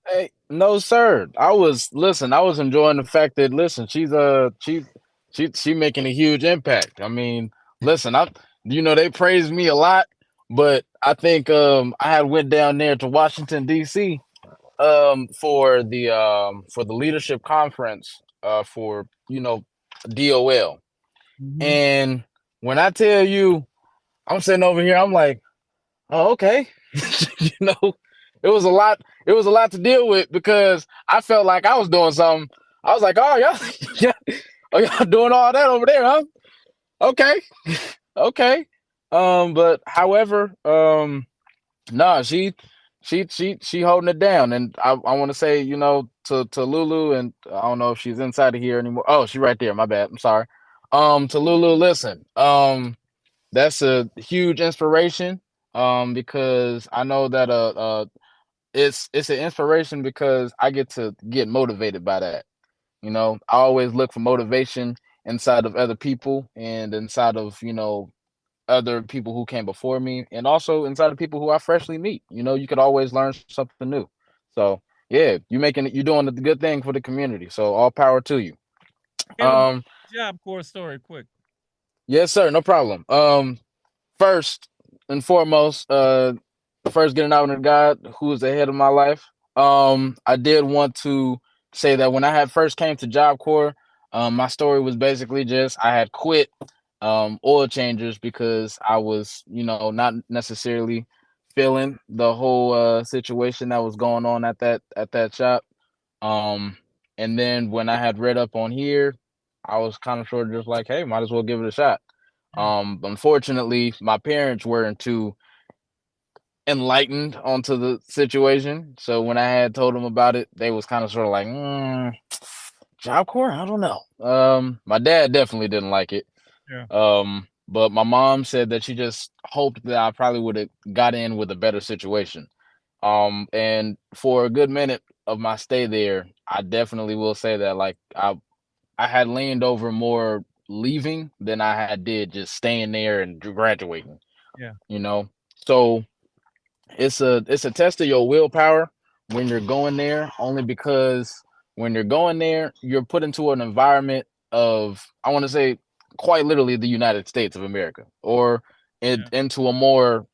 Hey, no, sir. I was enjoying the fact that, listen, she making a huge impact. I mean, listen, they praised me a lot, but I think I had went down there to Washington D.C. For the leadership conference for DOL. And when I tell you, I'm sitting over here, I'm like, oh, okay. It was a lot. It was a lot to deal with because I felt like I was doing something. I was like, oh, y'all doing all that over there, huh? Okay. Okay. But however, nah, she holding it down. And I want to say, to Lulu, and I don't know if she's inside of here anymore. Oh, she's right there. My bad. I'm sorry. To Lulu, listen, that's a huge inspiration. Because I know that it's an inspiration because I get motivated by that. I always look for motivation inside of other people and inside of, other people who came before me and also inside of people who I freshly meet. You could always learn something new. So yeah, you're doing a good thing for the community. So all power to you.
Job Corps story quick.
Yes, sir, no problem. First and foremost, first getting out of God, who is the head of my life. I did want to say that when I had first came to Job Corps, my story was basically just I had quit oil changers because I was, not necessarily feeling the whole situation that was going on at that shop. And then when I had read up on here, I was kind of sort of just like, hey, might as well give it a shot. Unfortunately, my parents weren't too enlightened onto the situation. So when I had told them about it, they was kind of sort of like, Job Corps? I don't know. My dad definitely didn't like it.
Yeah.
But my mom said that she just hoped that I probably would have got in with a better situation. And for a good minute of my stay there, I definitely will say that like I had leaned over more leaving than I did just staying there and graduating.
Yeah.
So it's a test of your willpower when you're going there, only because when you're going there, you're put into an environment of, I want to say, quite literally the United States of America, or into a more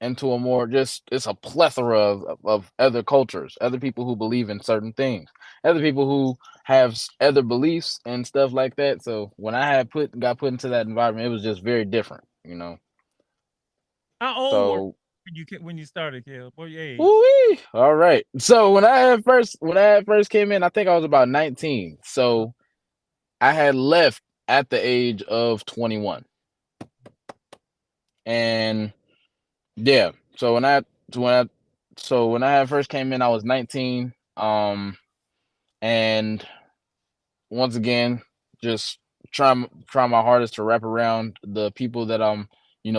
just, it's a plethora of other cultures, other people who believe in certain things, other people who have other beliefs and stuff like that. So when I got put into that environment, it was just very different.
How old
So
were when you started, Caleb? What your age?
Woo-wee. All right. So when I had first came in, I think I was about 19. So I had left at the age of 21. And yeah, so when I had first came in, I was 19. And once again, just try my hardest to wrap around the people that I'm,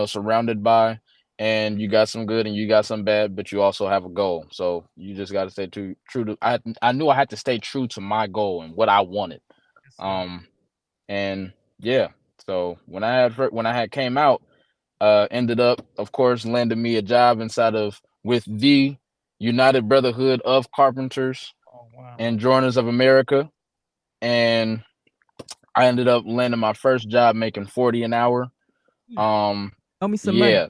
surrounded by. And you got some good and you got some bad, but you also have a goal. So you just got to stay true to. I knew I had to stay true to my goal and what I wanted. And yeah, so when I had came out, ended up, of course, landed me a job with the United Brotherhood of Carpenters and Joiners of America, and I ended up landing my first job making $40 an hour.
Owe me some money.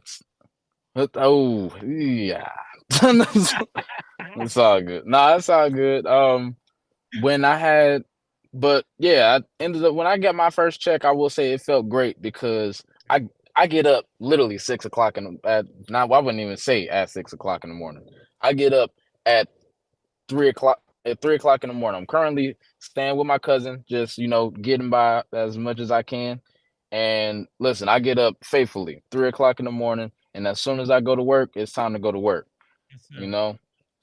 Oh yeah. It's all good. Nah, it's all good. But yeah, I ended up when I got my first check, I will say it felt great because I get up literally 6 o'clock I wouldn't even say at 6 o'clock in the morning. I get up at 3 o'clock in the morning. I'm currently staying with my cousin, just getting by as much as I can. And listen, I get up faithfully 3 o'clock in the morning, and as soon as I go to work, it's time to go to work.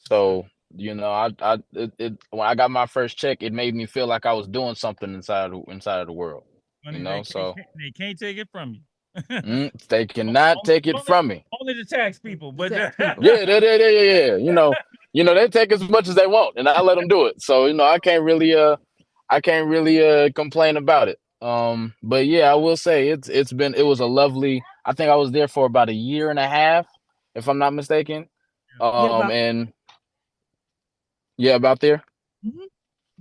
So when I got my first check, it made me feel like I was doing something inside of the world. So
they can't take it from you.
They cannot take it from me.
Only the tax people, but
yeah. They take as much as they want, and I let them do it. So I can't really complain about it. But yeah, I will say it was a lovely. I think I was there for about a year and a half, if I'm not mistaken. And yeah, about there.
Mm-hmm.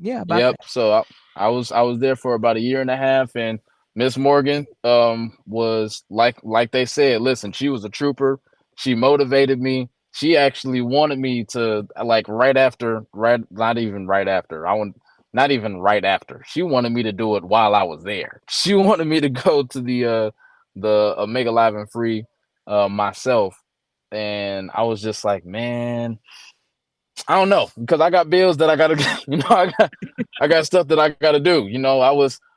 Yeah.
Yep. So I was there for about a year and a half, and Miss Morgan was like they said, listen, she was a trooper. She motivated me. She actually wanted me to like not even right after. She wanted me to do it while I was there. She wanted me to go to the Omega Live and Free myself. And I was just like, man, I don't know, because I got bills that I gotta, I got stuff that I gotta do.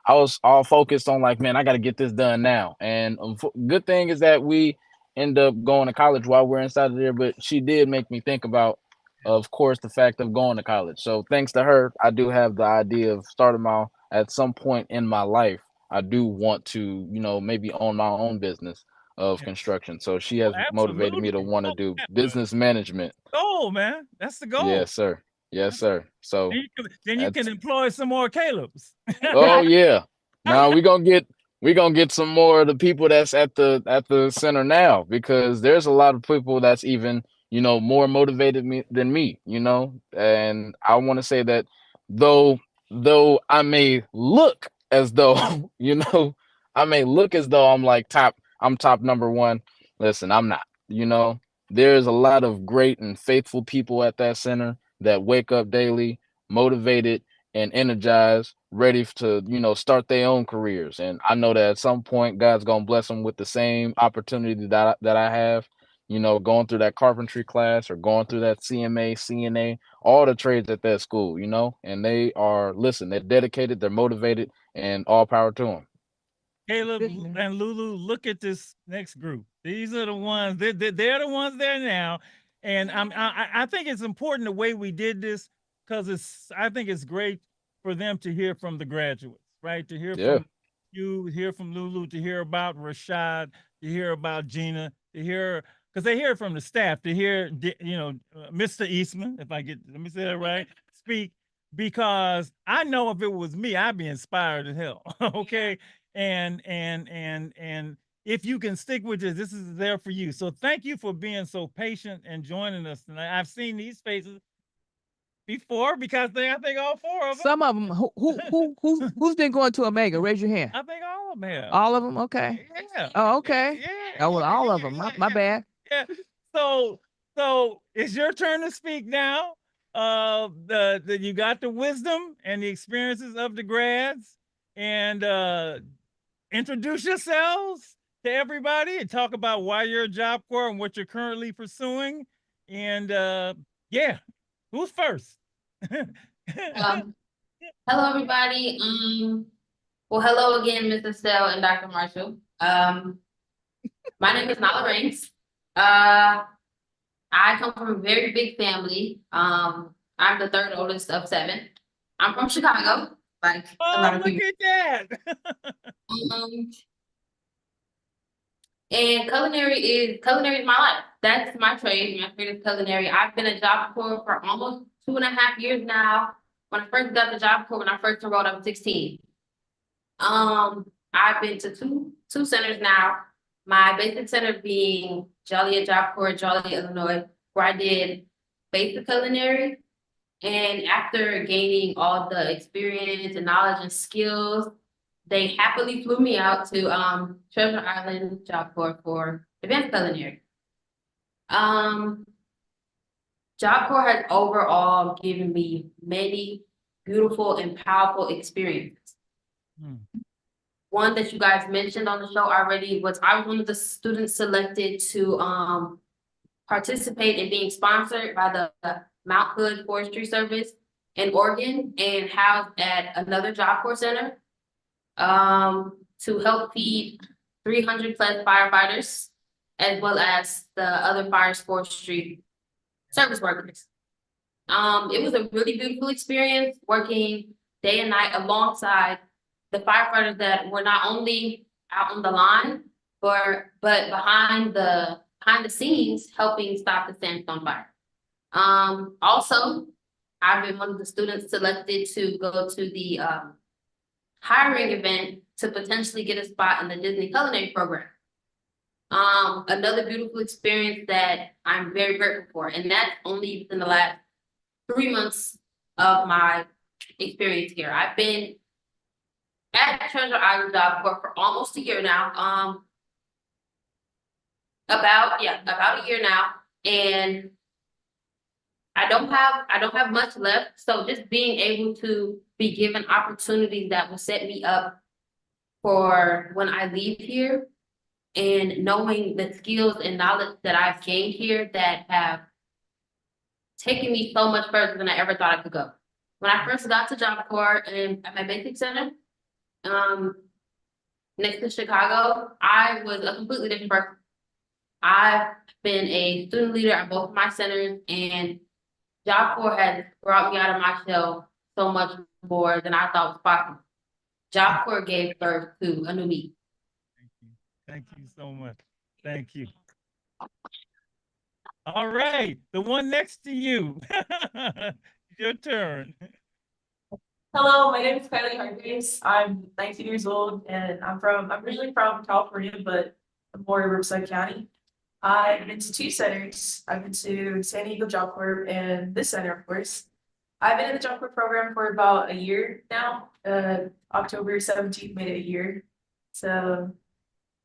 I was all focused on like, man, I gotta get this done now. And good thing is that we end up going to college while we're inside of there. But she did make me think about, of course, the fact of going to college. So thanks to her, I do have the idea of starting at some point in my life. I do want to, maybe own my own business of construction. So she has motivated me to want to do business management.
Goal, man. That's the goal.
Yes, sir. Yes, sir. So
then you can employ some more Caleb's.
oh yeah. Now we're gonna get some more of the people that's at the center now, because there's a lot of people that's even more motivated than me, and I want to say that though I may look as though I'm top number one. Listen, I'm not. There's a lot of great and faithful people at that center that wake up daily motivated and energized, ready to start their own careers. And I know that at some point God's gonna bless them with the same opportunity that I have, going through that carpentry class or going through that CMA, CNA, all the trades at that school, and they're dedicated, they're motivated, and all power to them.
Caleb and Lulu, look at this next group. These are the ones, they're the ones there now. And I think it's important the way we did this, because I think it's great for them to hear from the graduates, right? To hear from you, hear from Lulu, to hear about Rashad, to hear about Gina, to hear, because they hear from the staff, to hear, Mr. Eastman, let me say that right, speak, because I know if it was me, I'd be inspired as hell, okay? And if you can stick with this is there for you. So thank you for being so patient and joining us tonight. I've seen these faces before, because I think all four of them.
Some of them. Who's been going to Omega? Raise your hand.
I think all of them have.
All of them. Okay.
Yeah.
Oh, okay.
Yeah.
Oh, well, all of them. My bad.
Yeah. So it's your turn to speak now. You got the wisdom and the experiences of the grads, and introduce yourselves to everybody and talk about why you're a Job Corps and what you're currently pursuing. And yeah, who's first?
Hello, everybody. Well, hello again, Mrs. Estelle and Dr. Marshall. My name is Nala Ranks. I come from a very big family. I'm the third oldest of 7. I'm from Chicago. Like a lot of
look
people.
at that.
And culinary is my life. That's my trade. My trade is culinary. I've been a Job Corps for almost 2.5 years now. When I first got the Job Corps, when I first enrolled, I was 16. I've been to two centers now. My basic center being Joliet Job Corps, Joliet, Illinois, where I did basic culinary. And after gaining all the experience and knowledge and skills, they happily flew me out to Treasure Island Job Corps for advanced culinary. Job Corps has overall given me many beautiful and powerful experiences. One that you guys mentioned on the show already was I was one of the students selected to participate in being sponsored by the Mount Hood Forestry Service in Oregon and housed at another Job Corps center to help feed 300 plus firefighters, as well as the other fire forestry service workers. It was a really beautiful experience working day and night alongside the firefighters that were not only out on the line, but behind the scenes helping stop the sandstone fire. Also, I've been one of the students selected to go to the hiring event to potentially get a spot in the Disney Culinary Program. Another beautiful experience that I'm very grateful for, and that's only within the last 3 months of my experience here. I've been at Treasure Island Job Corps for almost a year now. About a year now, and I don't have much left. So just being able to be given opportunities that will set me up for when I leave here, and knowing the skills and knowledge that I've gained here that have taken me so much further than I ever thought I could go. When I first got to Job Corps and at my basic center, next to Chicago, I was a completely different person. I've been a student leader at both of my centers, and Job Corps has brought me out of my shell so much more than I thought was possible. Job Corps gave birth to a new me.
Thank you so much. Thank you. All right, the one next to you. Your turn.
Hello, my name is Kylie Hargraves. I'm 19 years old and I'm originally from California, but I'm more in Riverside County. I've been to two centers. I've been to San Diego Job Corps and this center, of course. I've been in the Job Corps program for about a year now. October 17th made it a year. So,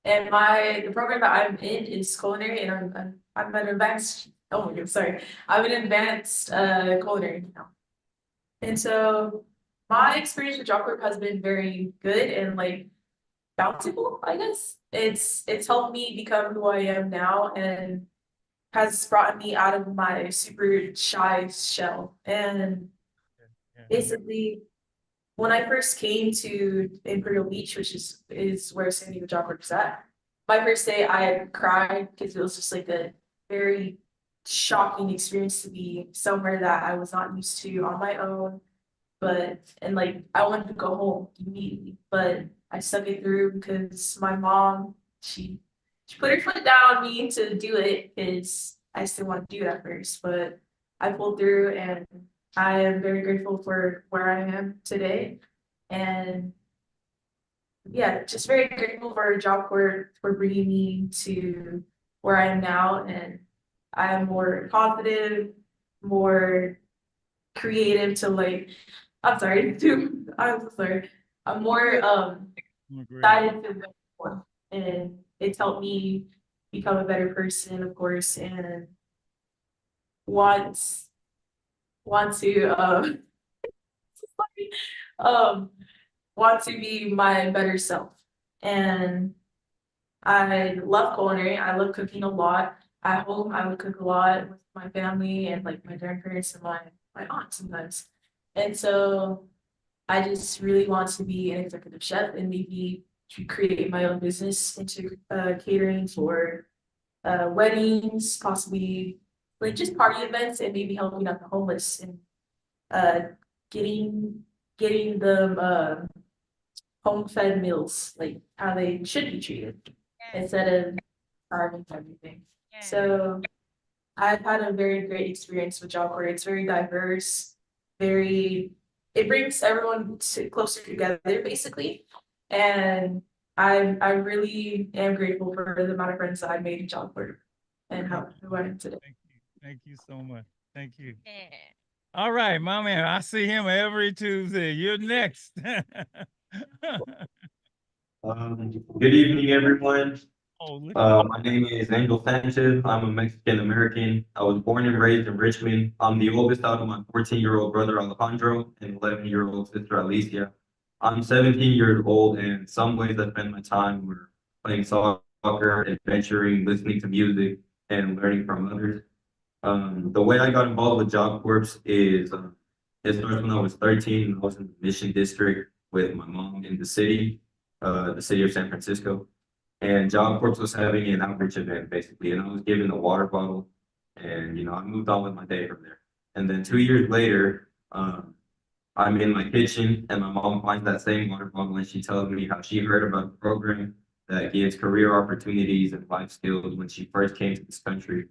and the program that I'm in is culinary, and I'm an advanced. Oh my God, sorry. I'm an advanced culinary now. And so my experience with Job Corps has been very good and like bountiful, I guess. It's helped me become who I am now and has brought me out of my super shy shell. And basically, when I first came to Imperial Beach, which is where San Diego Job Corps is at, my first day I cried because it was just like a very shocking experience to be somewhere that I was not used to on my own. And like I wanted to go home immediately, but I stuck it through because my mom, she put her foot down on me to do it because I still want to do it at first, but I pulled through and I am very grateful for where I am today. And yeah, just very grateful for Job Corps for bringing me to where I am now. And I am more positive, more creative to like, I'm sorry, I'm more excited to work more, and it's helped me become a better person, of course, and want to want to be my better self. And I love culinary. I love cooking a lot. At home, I would cook a lot with my family and like my grandparents and my aunt sometimes. And so I just really want to be an executive chef and maybe to create my own business into catering for weddings, possibly like just party events, and maybe helping out the homeless and getting them home-fed meals, like how they should be treated, instead of starving everything. So I've had a very great experience with Job Corps. It's very diverse, it brings everyone closer together, basically. And I really am grateful for the amount of friends that I've made in Job Corps and who I am today.
Thank you so much. Thank you. All right, my man, I see him every Tuesday. You're next.
Good evening, everyone. My name is Angel Sanchez. I'm a Mexican American. I was born and raised in Richmond. I'm the oldest out of my 14-year-old brother Alejandro and 11-year-old sister Alicia. I'm 17 years old, and some ways I spend my time were playing soccer, adventuring, listening to music, and learning from others. The way I got involved with Job Corps is it starts when I was 13. I was in the Mission District with my mom in the city of San Francisco. And Job Corps was having an outreach event, basically, and I was given a water bottle, and I moved on with my day from there. And then 2 years later, I'm in my kitchen, and my mom finds that same water bottle, and she tells me how she heard about a program that gives career opportunities and life skills when she first came to this country,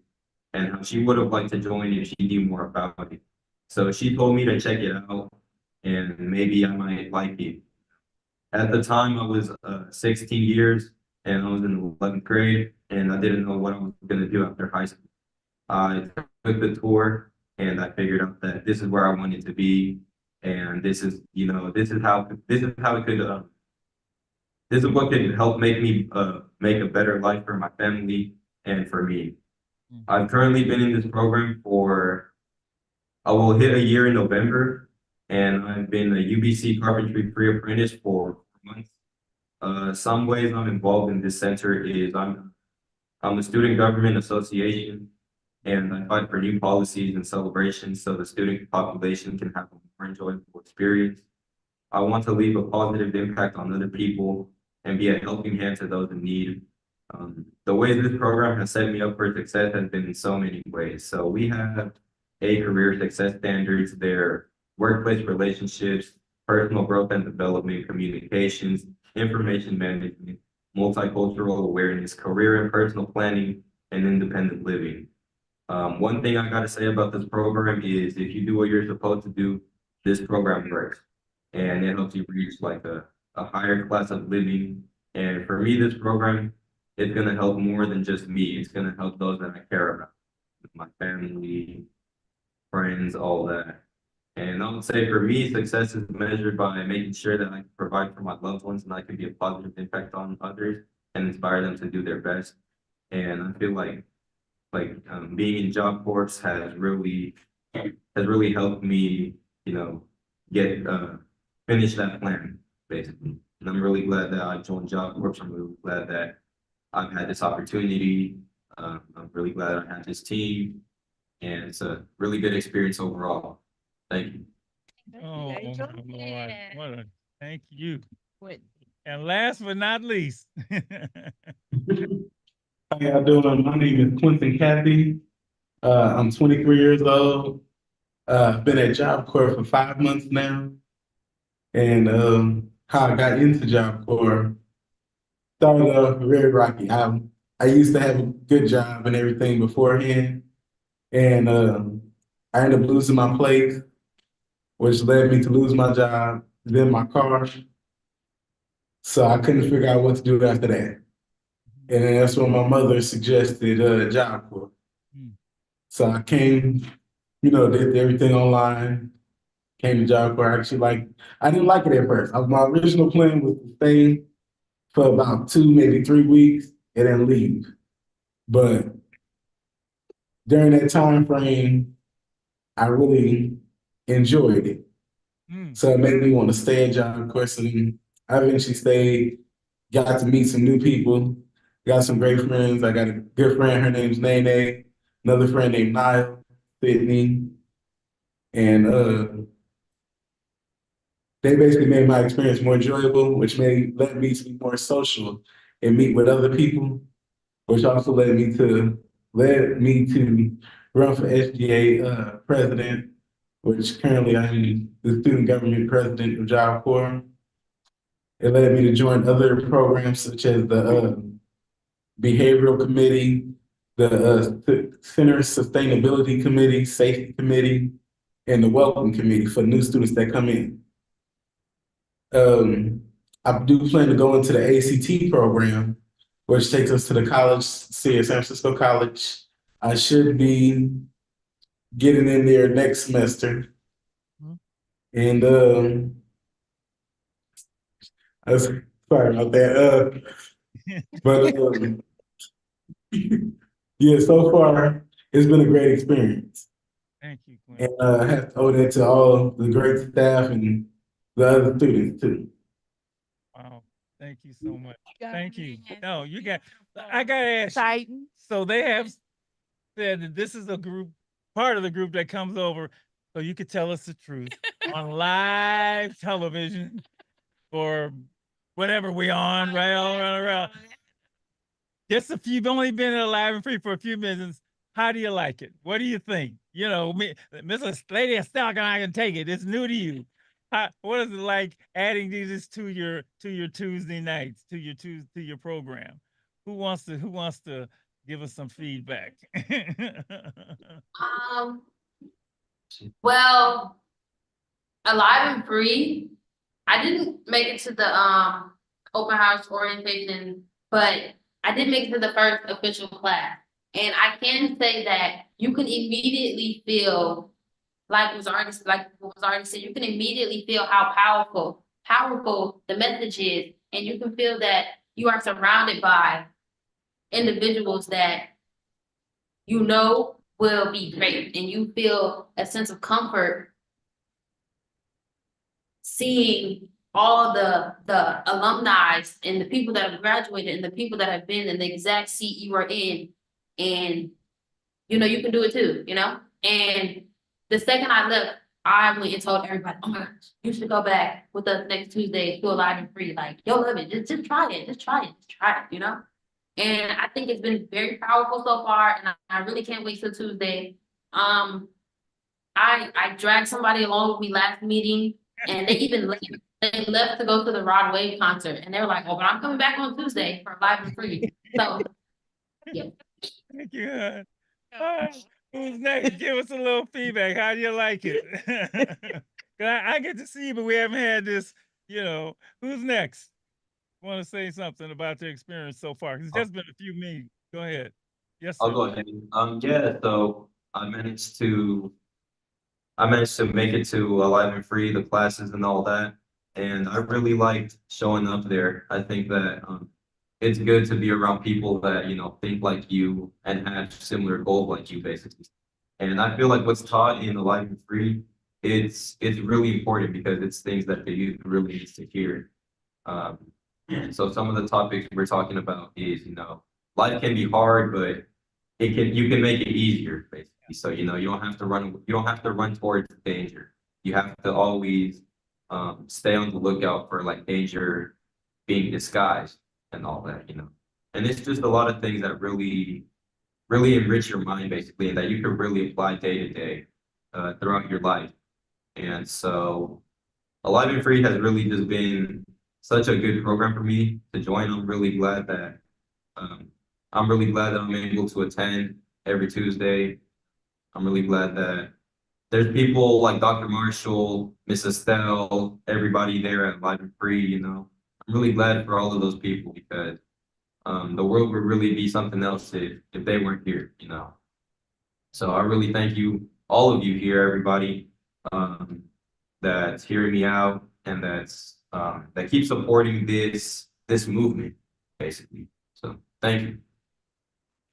and how she would have liked to join if she knew more about it. So she told me to check it out, and maybe I might like it. At the time, I was 16 years. And I was in the 11th grade, and I didn't know what I was going to do after high school. I took the tour, and I figured out that this is where I wanted to be, and this is how it could This is what can help make me make a better life for my family and for me. I've currently been in this program I will hit a year in November, and I've been a UBC carpentry pre-apprentice for months. Some ways I'm involved in this center is I'm a student government association, and I fight for new policies and celebrations so the student population can have a more enjoyable experience. I want to leave a positive impact on other people and be a helping hand to those in need. The way this program has set me up for success has been in so many ways. So we have 8 career success standards. They're workplace relationships, personal growth and development, communications, information management, multicultural awareness, career and personal planning, and independent living. One thing I gotta say about this program is if you do what you're supposed to do, this program works. And it helps you reach like a higher class of living. And for me, this program, it's gonna help more than just me. It's gonna help those that I care about, my family, friends, all that. And I would say for me, success is measured by making sure that I can provide for my loved ones and I can be a positive impact on others and inspire them to do their best. And I feel like being in Job Corps has really helped me, get finish that plan basically. And I'm really glad that I joined Job Corps. I'm really glad that I've had this opportunity. I'm really glad I had this team, and it's a really good experience overall. Thank you.
Oh, Lord. Thank you. And last but not least.
How y'all doing? My name is Quentin Cathy. I'm 23 years old. Been at Job Corps for 5 months now. And how I got into Job Corps started off very rocky. I used to have a good job and everything beforehand. And I ended up losing my place, which led me to lose my job, then my car. So I couldn't figure out what to do after that. And then that's when my mother suggested Job Corps. So I came, did everything online, came to Job Corps. I didn't like it at first. My original plan was to stay for about 2, maybe 3 weeks and then leave. But during that time frame, I really enjoyed it. So it made me want to stay at Job Corps. And I eventually stayed, got to meet some new people, got some great friends. I got a good friend, her name's Nene, another friend named Niall, Sydney. And they basically made my experience more enjoyable, which led me to be more social and meet with other people, which also led me to run for SGA president, which currently I'm the student government president of Job Corps. It led me to join other programs such as the Behavioral Committee, the Center Sustainability Committee, Safety Committee, and the Welcome Committee for new students that come in. I do plan to go into the ACT program, which takes us to the college, San Francisco College. I should be getting in there next semester. And sorry about that. But yeah, so far it's been a great experience.
Thank you,
Quinn. And I have to owe that to all the great staff and the other students too.
Wow, thank you so much. Thank you. No, I gotta ask you. So they have said that this is a group, part of the group that comes over so you could tell us the truth on live television or whatever we on, right around. Just you've only been in Live and Free for a few minutes. How do you like it? What do you think? Mrs. Lady Estelle and I can take it. It's new to you. What is it like adding these to your Tuesday nights, to your program? Who wants to give us some feedback?
Well, Alive and Free, I didn't make it to the open house orientation, but I did make it to the first official class. And I can say that you can immediately feel, like was already said, you can immediately feel how powerful the message is and you can feel that you are surrounded by individuals that you know will be great, and you feel a sense of comfort seeing all the alumni and the people that have graduated and the people that have been in the exact seat you are in, and you know you can do it too, you know. And the second I left, I went and told everybody, oh my gosh, you should go back with us next Tuesday to Alive and Free. Like, yo, love it, just try it, just try it, you know. And I think it's been very powerful so far, and I really can't wait till Tuesday. I dragged somebody along with me last meeting, and they even left. They left to go to the Rod Wave concert, and they were like, "Oh, but I'm coming back on Tuesday for Live and Free." So, yeah.
Thank you. Who's next? Give us a little feedback. How do you like it? 'Cause I get to see you, but we haven't had this, you know. Who's next? Want to say something about your experience so far? 'Cause it's just been a few meetings. Go ahead. Yes,
I'll
sir.
go ahead. Yeah, so I managed to make it to Alive and Free, the classes and all that. And I really liked showing up there. I think that it's good to be around people that, you know, think like you and have similar goals like you, basically. And I feel like what's taught in Alive and Free, it's really important because it's things that the youth really needs to hear. So some of the topics we're talking about is, you know, life can be hard, but you can make it easier, basically. So, you know, you don't have to run towards danger. You have to always stay on the lookout for like danger being disguised and all that, you know. And it's just a lot of things that really enrich your mind, basically, and that you can really apply day to day throughout your life. And so Alive and Free has really just been such a good program for me to join. I'm really glad that I'm able to attend every Tuesday. I'm really glad that there's people like Dr. Marshall, Miss Estelle, everybody there at Live and Free, you know. I'm really glad for all of those people because the world would really be something else if they weren't here, you know. So I really thank you, all of you here, everybody that's hearing me out and that keep supporting this movement, basically. So thank you.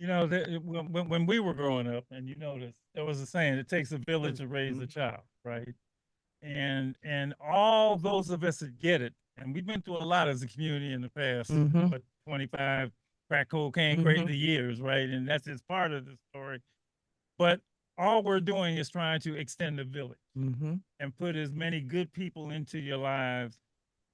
You know, when we were growing up, and you notice there was a saying, it takes a village to raise a child, right? And all those of us that get it, and we've been through a lot as a community in the past, but 25 crack cocaine crazy years, right? And that's just part of the story. But all we're doing is trying to extend the village and put as many good people into your lives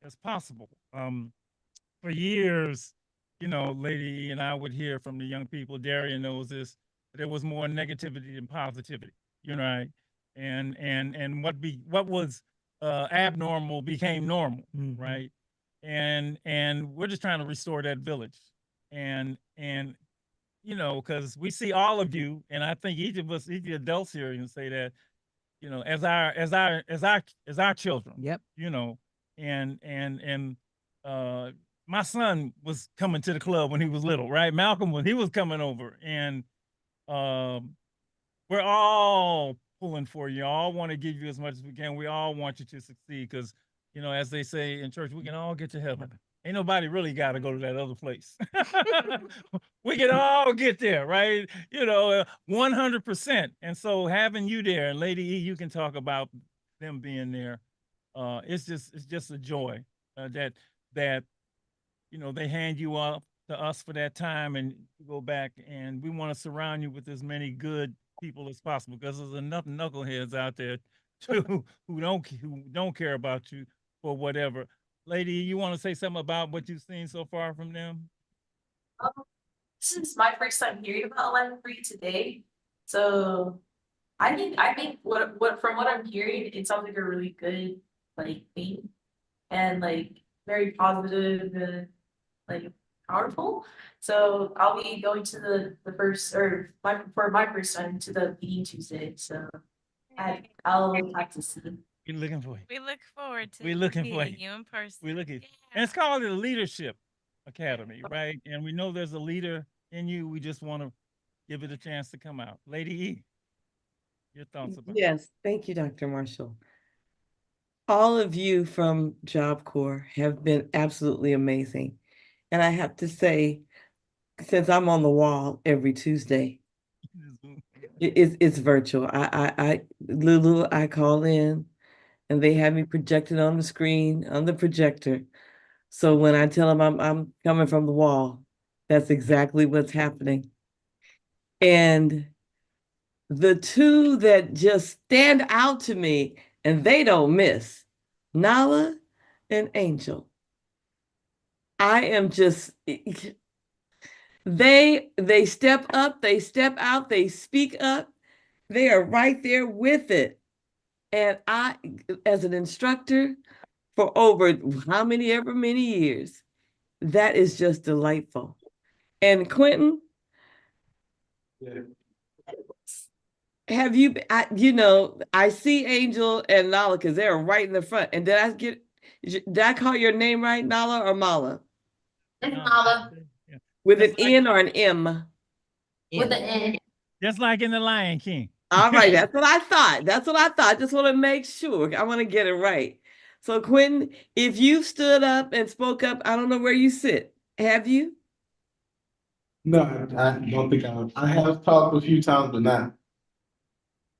as possible. For years, you know, Lady and I would hear from the young people, Darian knows this, there was more negativity than positivity, you know, right? And what was abnormal became normal, right? And we're just trying to restore that village. And you know, because we see all of you, and I think each of us, each of the adults here, can say that, you know, as our children. Yep. You know, and my son was coming to the club when he was little, right? Malcolm he was coming over, and we're all pulling for you. All want to give you as much as we can. We all want you to succeed because, you know, as they say in church, we can all get to heaven. Ain't nobody really got to go to that other place. We can all get there, right? You know, 100%. And so having you there, and Lady E, you can talk about them being there. It's just a joy that you know, they hand you up to us for that time, and you go back, and we want to surround you with as many good people as possible because there's enough knuckleheads out there too who don't care about you for whatever. Lady, you want to say something about what you've seen so far from them?
This is my first time hearing about Alive and Free today, so I think what from what I'm hearing, it sounds like a really good like thing, and like very positive and like powerful. So I'll be going to the first for my first time to the meeting Tuesday. So I'll have to see.
We're looking for you.
We look forward to
We're looking for
meeting you in person.
We're looking. And it's called the Leadership Academy, right? And we know there's a leader in you. We just want to give it a chance to come out. Lady E, your thoughts about it.
Yes, thank you, Dr. Marshall. all of you from Job Corps have been absolutely amazing. And I have to say, since I'm on the wall every Tuesday, it's virtual. Lulu, I call in and they have me projected on the screen, on the projector. So when I tell them I'm coming from the wall, that's exactly what's happening. And the two that just stand out to me, and they don't miss, Nala and Angel. I am just, they step up, they step out, they speak up. They are right there with it. And I, as an instructor for over ever many years, that is just delightful. And Quentin, have you, I see Angel and Nala because they're right in the front. And did I call your name right, Nala or Mala?
It's Mala.
With an N or an M?
With an N.
Just like in The Lion King.
All right, that's what I thought. That's what I thought. Just want to make sure. I want to get it right. So Quentin, if you stood up and spoke up, I don't know where you sit. Have you?
No, I don't think I have talked a few times, but not.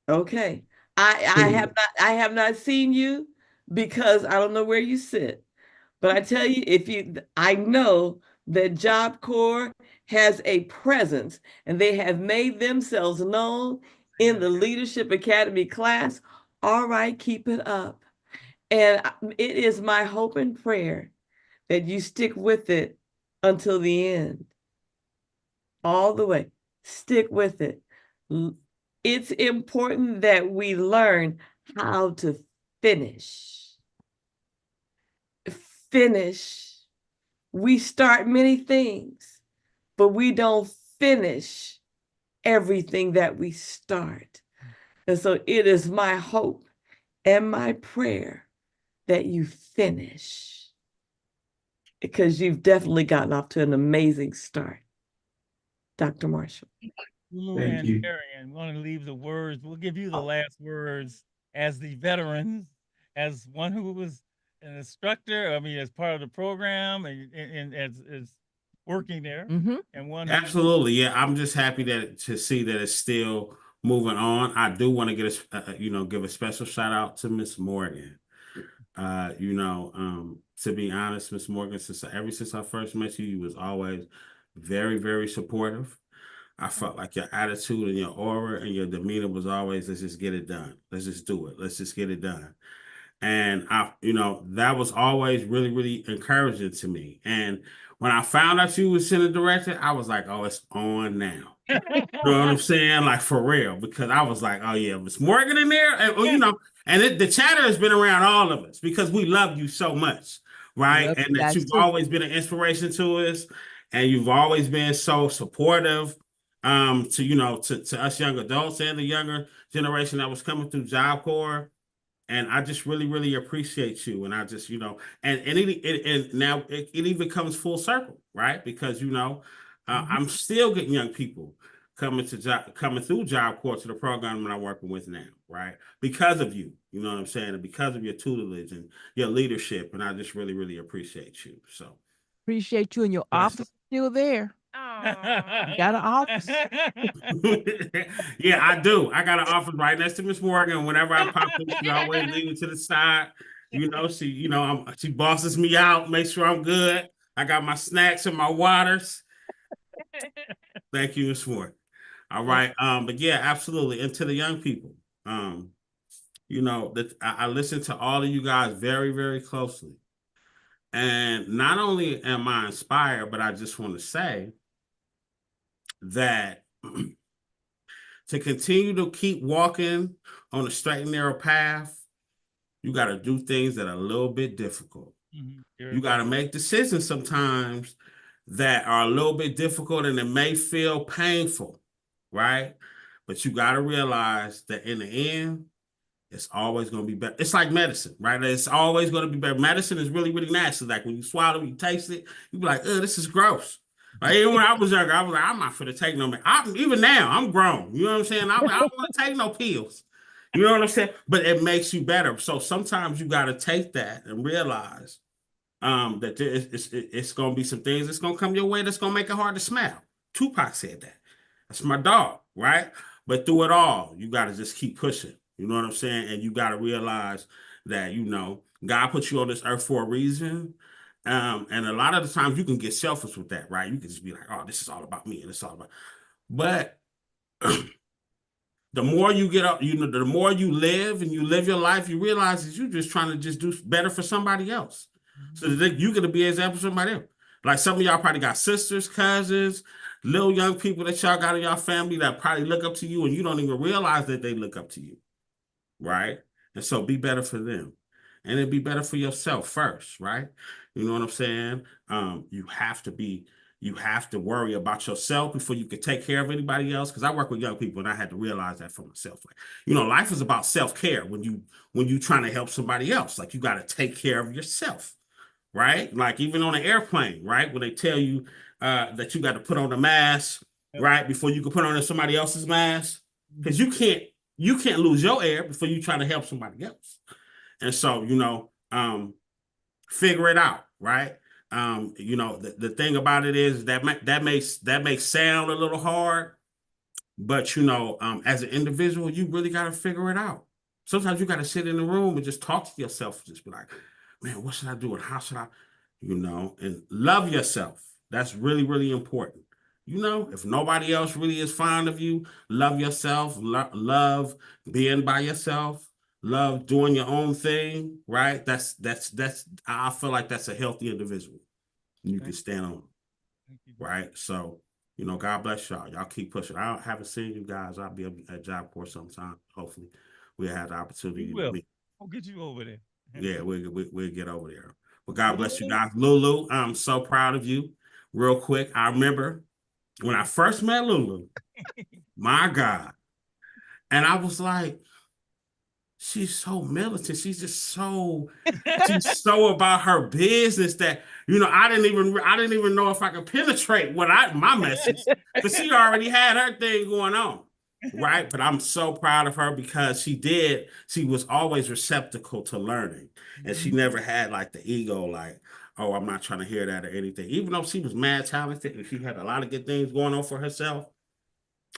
Okay. I have not seen you because I don't know where you sit. But I tell you, I know that Job Corps has a presence and they have made themselves known in the Leadership Academy class. All right, keep it up. And it is my hope and prayer that you stick with it until the end. All the way. Stick with it. It's important that we learn how to finish. Finish. We start many things, but we don't finish everything that we start. And so it is my hope and my prayer that you finish, because you've definitely gotten off to an amazing start. Dr. Marshall.
Thank you. I'm going to leave the words. We'll give you the last words as the veterans, as one who was an instructor, as part of the program and as working there. And one
Absolutely. Yeah, I'm just happy to see that it's still moving on. I do want to give a special shout out to Miss Morgan. To be honest, Miss Morgan, since I first met you, you was always very, very supportive. I felt like your attitude and your aura and your demeanor was always, let's just get it done. Let's just do it. Let's just get it done. And that was always really, really encouraging to me. And when I found out you were center director, I was like, oh, it's on now. You know what I'm saying? Like, for real, because I was like, oh yeah, Miss Morgan in there, and the chatter has been around all of us because we love you so much, right? And that you've always been an inspiration to us, and you've always been so supportive to us young adults and the younger generation that was coming through Job Corps. And I just really, really appreciate you. And I just, now it even comes full circle, right? Because, I'm still getting young people coming through Job Corps to the program that I'm working with now, right? Because of you, you know what I'm saying? And because of your tutelage and your leadership. And I just really, really appreciate you. So
appreciate you, and your office is still there. You got an office.
Yeah, I do. I got an office right next to Miss Morgan. Whenever I pop in, she always leave me to the side. She bosses me out, makes sure I'm good. I got my snacks and my waters. Thank you, Miss Morgan. All right. But yeah, absolutely. And to the young people, that I listen to all of you guys very, very closely. And not only am I inspired, but I just want to say that to continue to keep walking on a straight and narrow path, you got to do things that are a little bit difficult. You got to make decisions sometimes that are a little bit difficult and it may feel painful, right? But you got to realize that in the end, it's always going to be better. It's like medicine, right? It's always going to be better. Medicine is really, really nasty. Like when you swallow, you taste it, you be like, oh, this is gross. Like, even when I was younger, I was like, I'm not finna take no, even now, I'm grown. You know what I'm saying? I don't want to take no pills. You know what I'm saying? But it makes you better. So sometimes you got to take that and realize that it's going to be some things that's going to come your way that's going to make it hard to smile. Tupac said that. That's my dog, right? But through it all, you got to just keep pushing. You know what I'm saying? And you got to realize that, you know, God put you on this earth for a reason. And a lot of the times you can get selfish with that, right? You can just be like, oh, this is all about me and it's all about. But the more you get up, you know, the more you live and you live your life, you realize that you're just trying to just do better for somebody else. So that you're going to be an example for somebody else. Like some of y'all probably got sisters, cousins, little young people that y'all got in y'all family that probably look up to you and you don't even realize that they look up to you, right? And so be better for them. And it'd be better for yourself first, right? You know what I'm saying? You have to worry about yourself before you can take care of anybody else. Because I work with young people and I had to realize that for myself. Like, you know, life is about self-care when you trying to help somebody else. Like you got to take care of yourself, right? Like even on an airplane, right? When they tell you that you got to put on a mask, right? Before you can put on somebody else's mask. Because you can't lose your air before you try to help somebody else. And so, you know, figure it out, right? You know, the thing about it is that may sound a little hard, but you know, as an individual, you really got to figure it out. Sometimes you got to sit in the room and just talk to yourself, and just be like, man, what should I do and how should I, you know, and love yourself. That's really, really important. You know, if nobody else really is fond of you, love yourself, love being by yourself. Love doing your own thing, right? That's I feel like that's a healthy individual. You can stand on, right? So, you know, God bless y'all. Y'all keep pushing. I haven't seen you guys. I'll be at Job Corps sometime. Hopefully, we'll have the opportunity to meet.
I'll get you over there.
Yeah, we'll get over there. But God bless you guys. Lulu, I'm so proud of you. Real quick, I remember when I first met Lulu, my God, and I was like, she's so militant. She's so about her business that, you know, I didn't even know if I could penetrate my message, but she already had her thing going on, right? But I'm so proud of her because she was always receptacle to learning, and she never had like the ego, like, oh, I'm not trying to hear that or anything. Even though she was mad talented and she had a lot of good things going on for herself,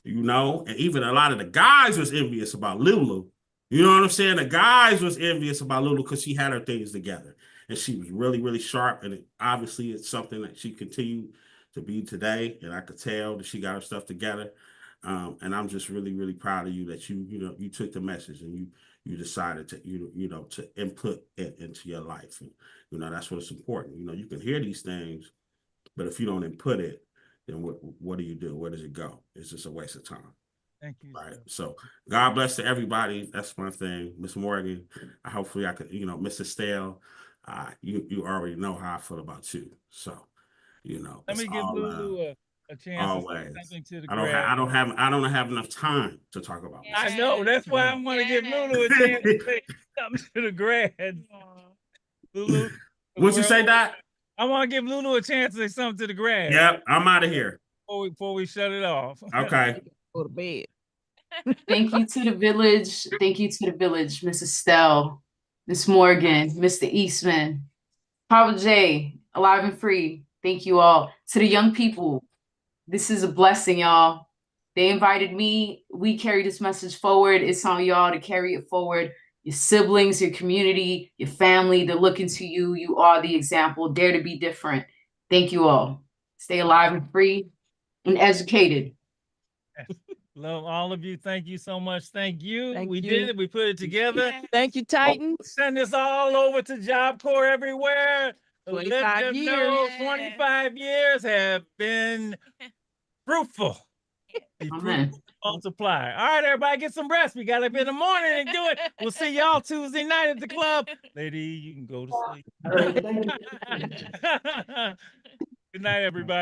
you know, and even a lot of the guys was envious about Lulu. You know what I'm saying? The guys was envious about Lulu because she had her things together. And she was really, really sharp. And obviously it's something that she continued to be today. And I could tell that she got her stuff together. And I'm just really, really proud of you that you took the message and you decided to, to input it into your life. And, you know, that's what's important. You know, you can hear these things, but if you don't input it, then what do you do? Where does it go? It's just a waste of time.
Thank you.
Right. So God bless to everybody. That's my thing. Miss Morgan, hopefully I could, you know, Mr. Stale, you already know how I feel about you. So, you know,
let me give Lulu a chance
always.
To say something to the
I don't have enough time to talk about this.
I know. That's why I want to give Lulu a chance to say something to the grads. Lulu.
What'd you say, Doc?
I want to give Lulu a chance to say something to the grads.
Yep, I'm out of here.
Before we shut it off.
Okay.
Go to bed.
Thank you to the village. Thank you to the village, Mrs. Stell, Miss Morgan, Mr. Eastman, Papa J, Alive and Free. Thank you all. To the young people, this is a blessing, y'all. They invited me. We carry this message forward. It's on y'all to carry it forward. Your siblings, your community, your family, they're looking to you. You are the example. Dare to be different. Thank you all. Stay alive and free and educated.
Love all of you. Thank you so much. Thank you.
Thank
we
you.
did it. We put it together.
Thank you, Titan.
Send this all over to Job Corps everywhere.
25 years.
Know 25 years have been fruitful. Be fruitful, multiply. All right, everybody, get some rest. We got up in the morning and do it. We'll see y'all Tuesday night at the club. Lady, you can go to sleep. Good night, everybody.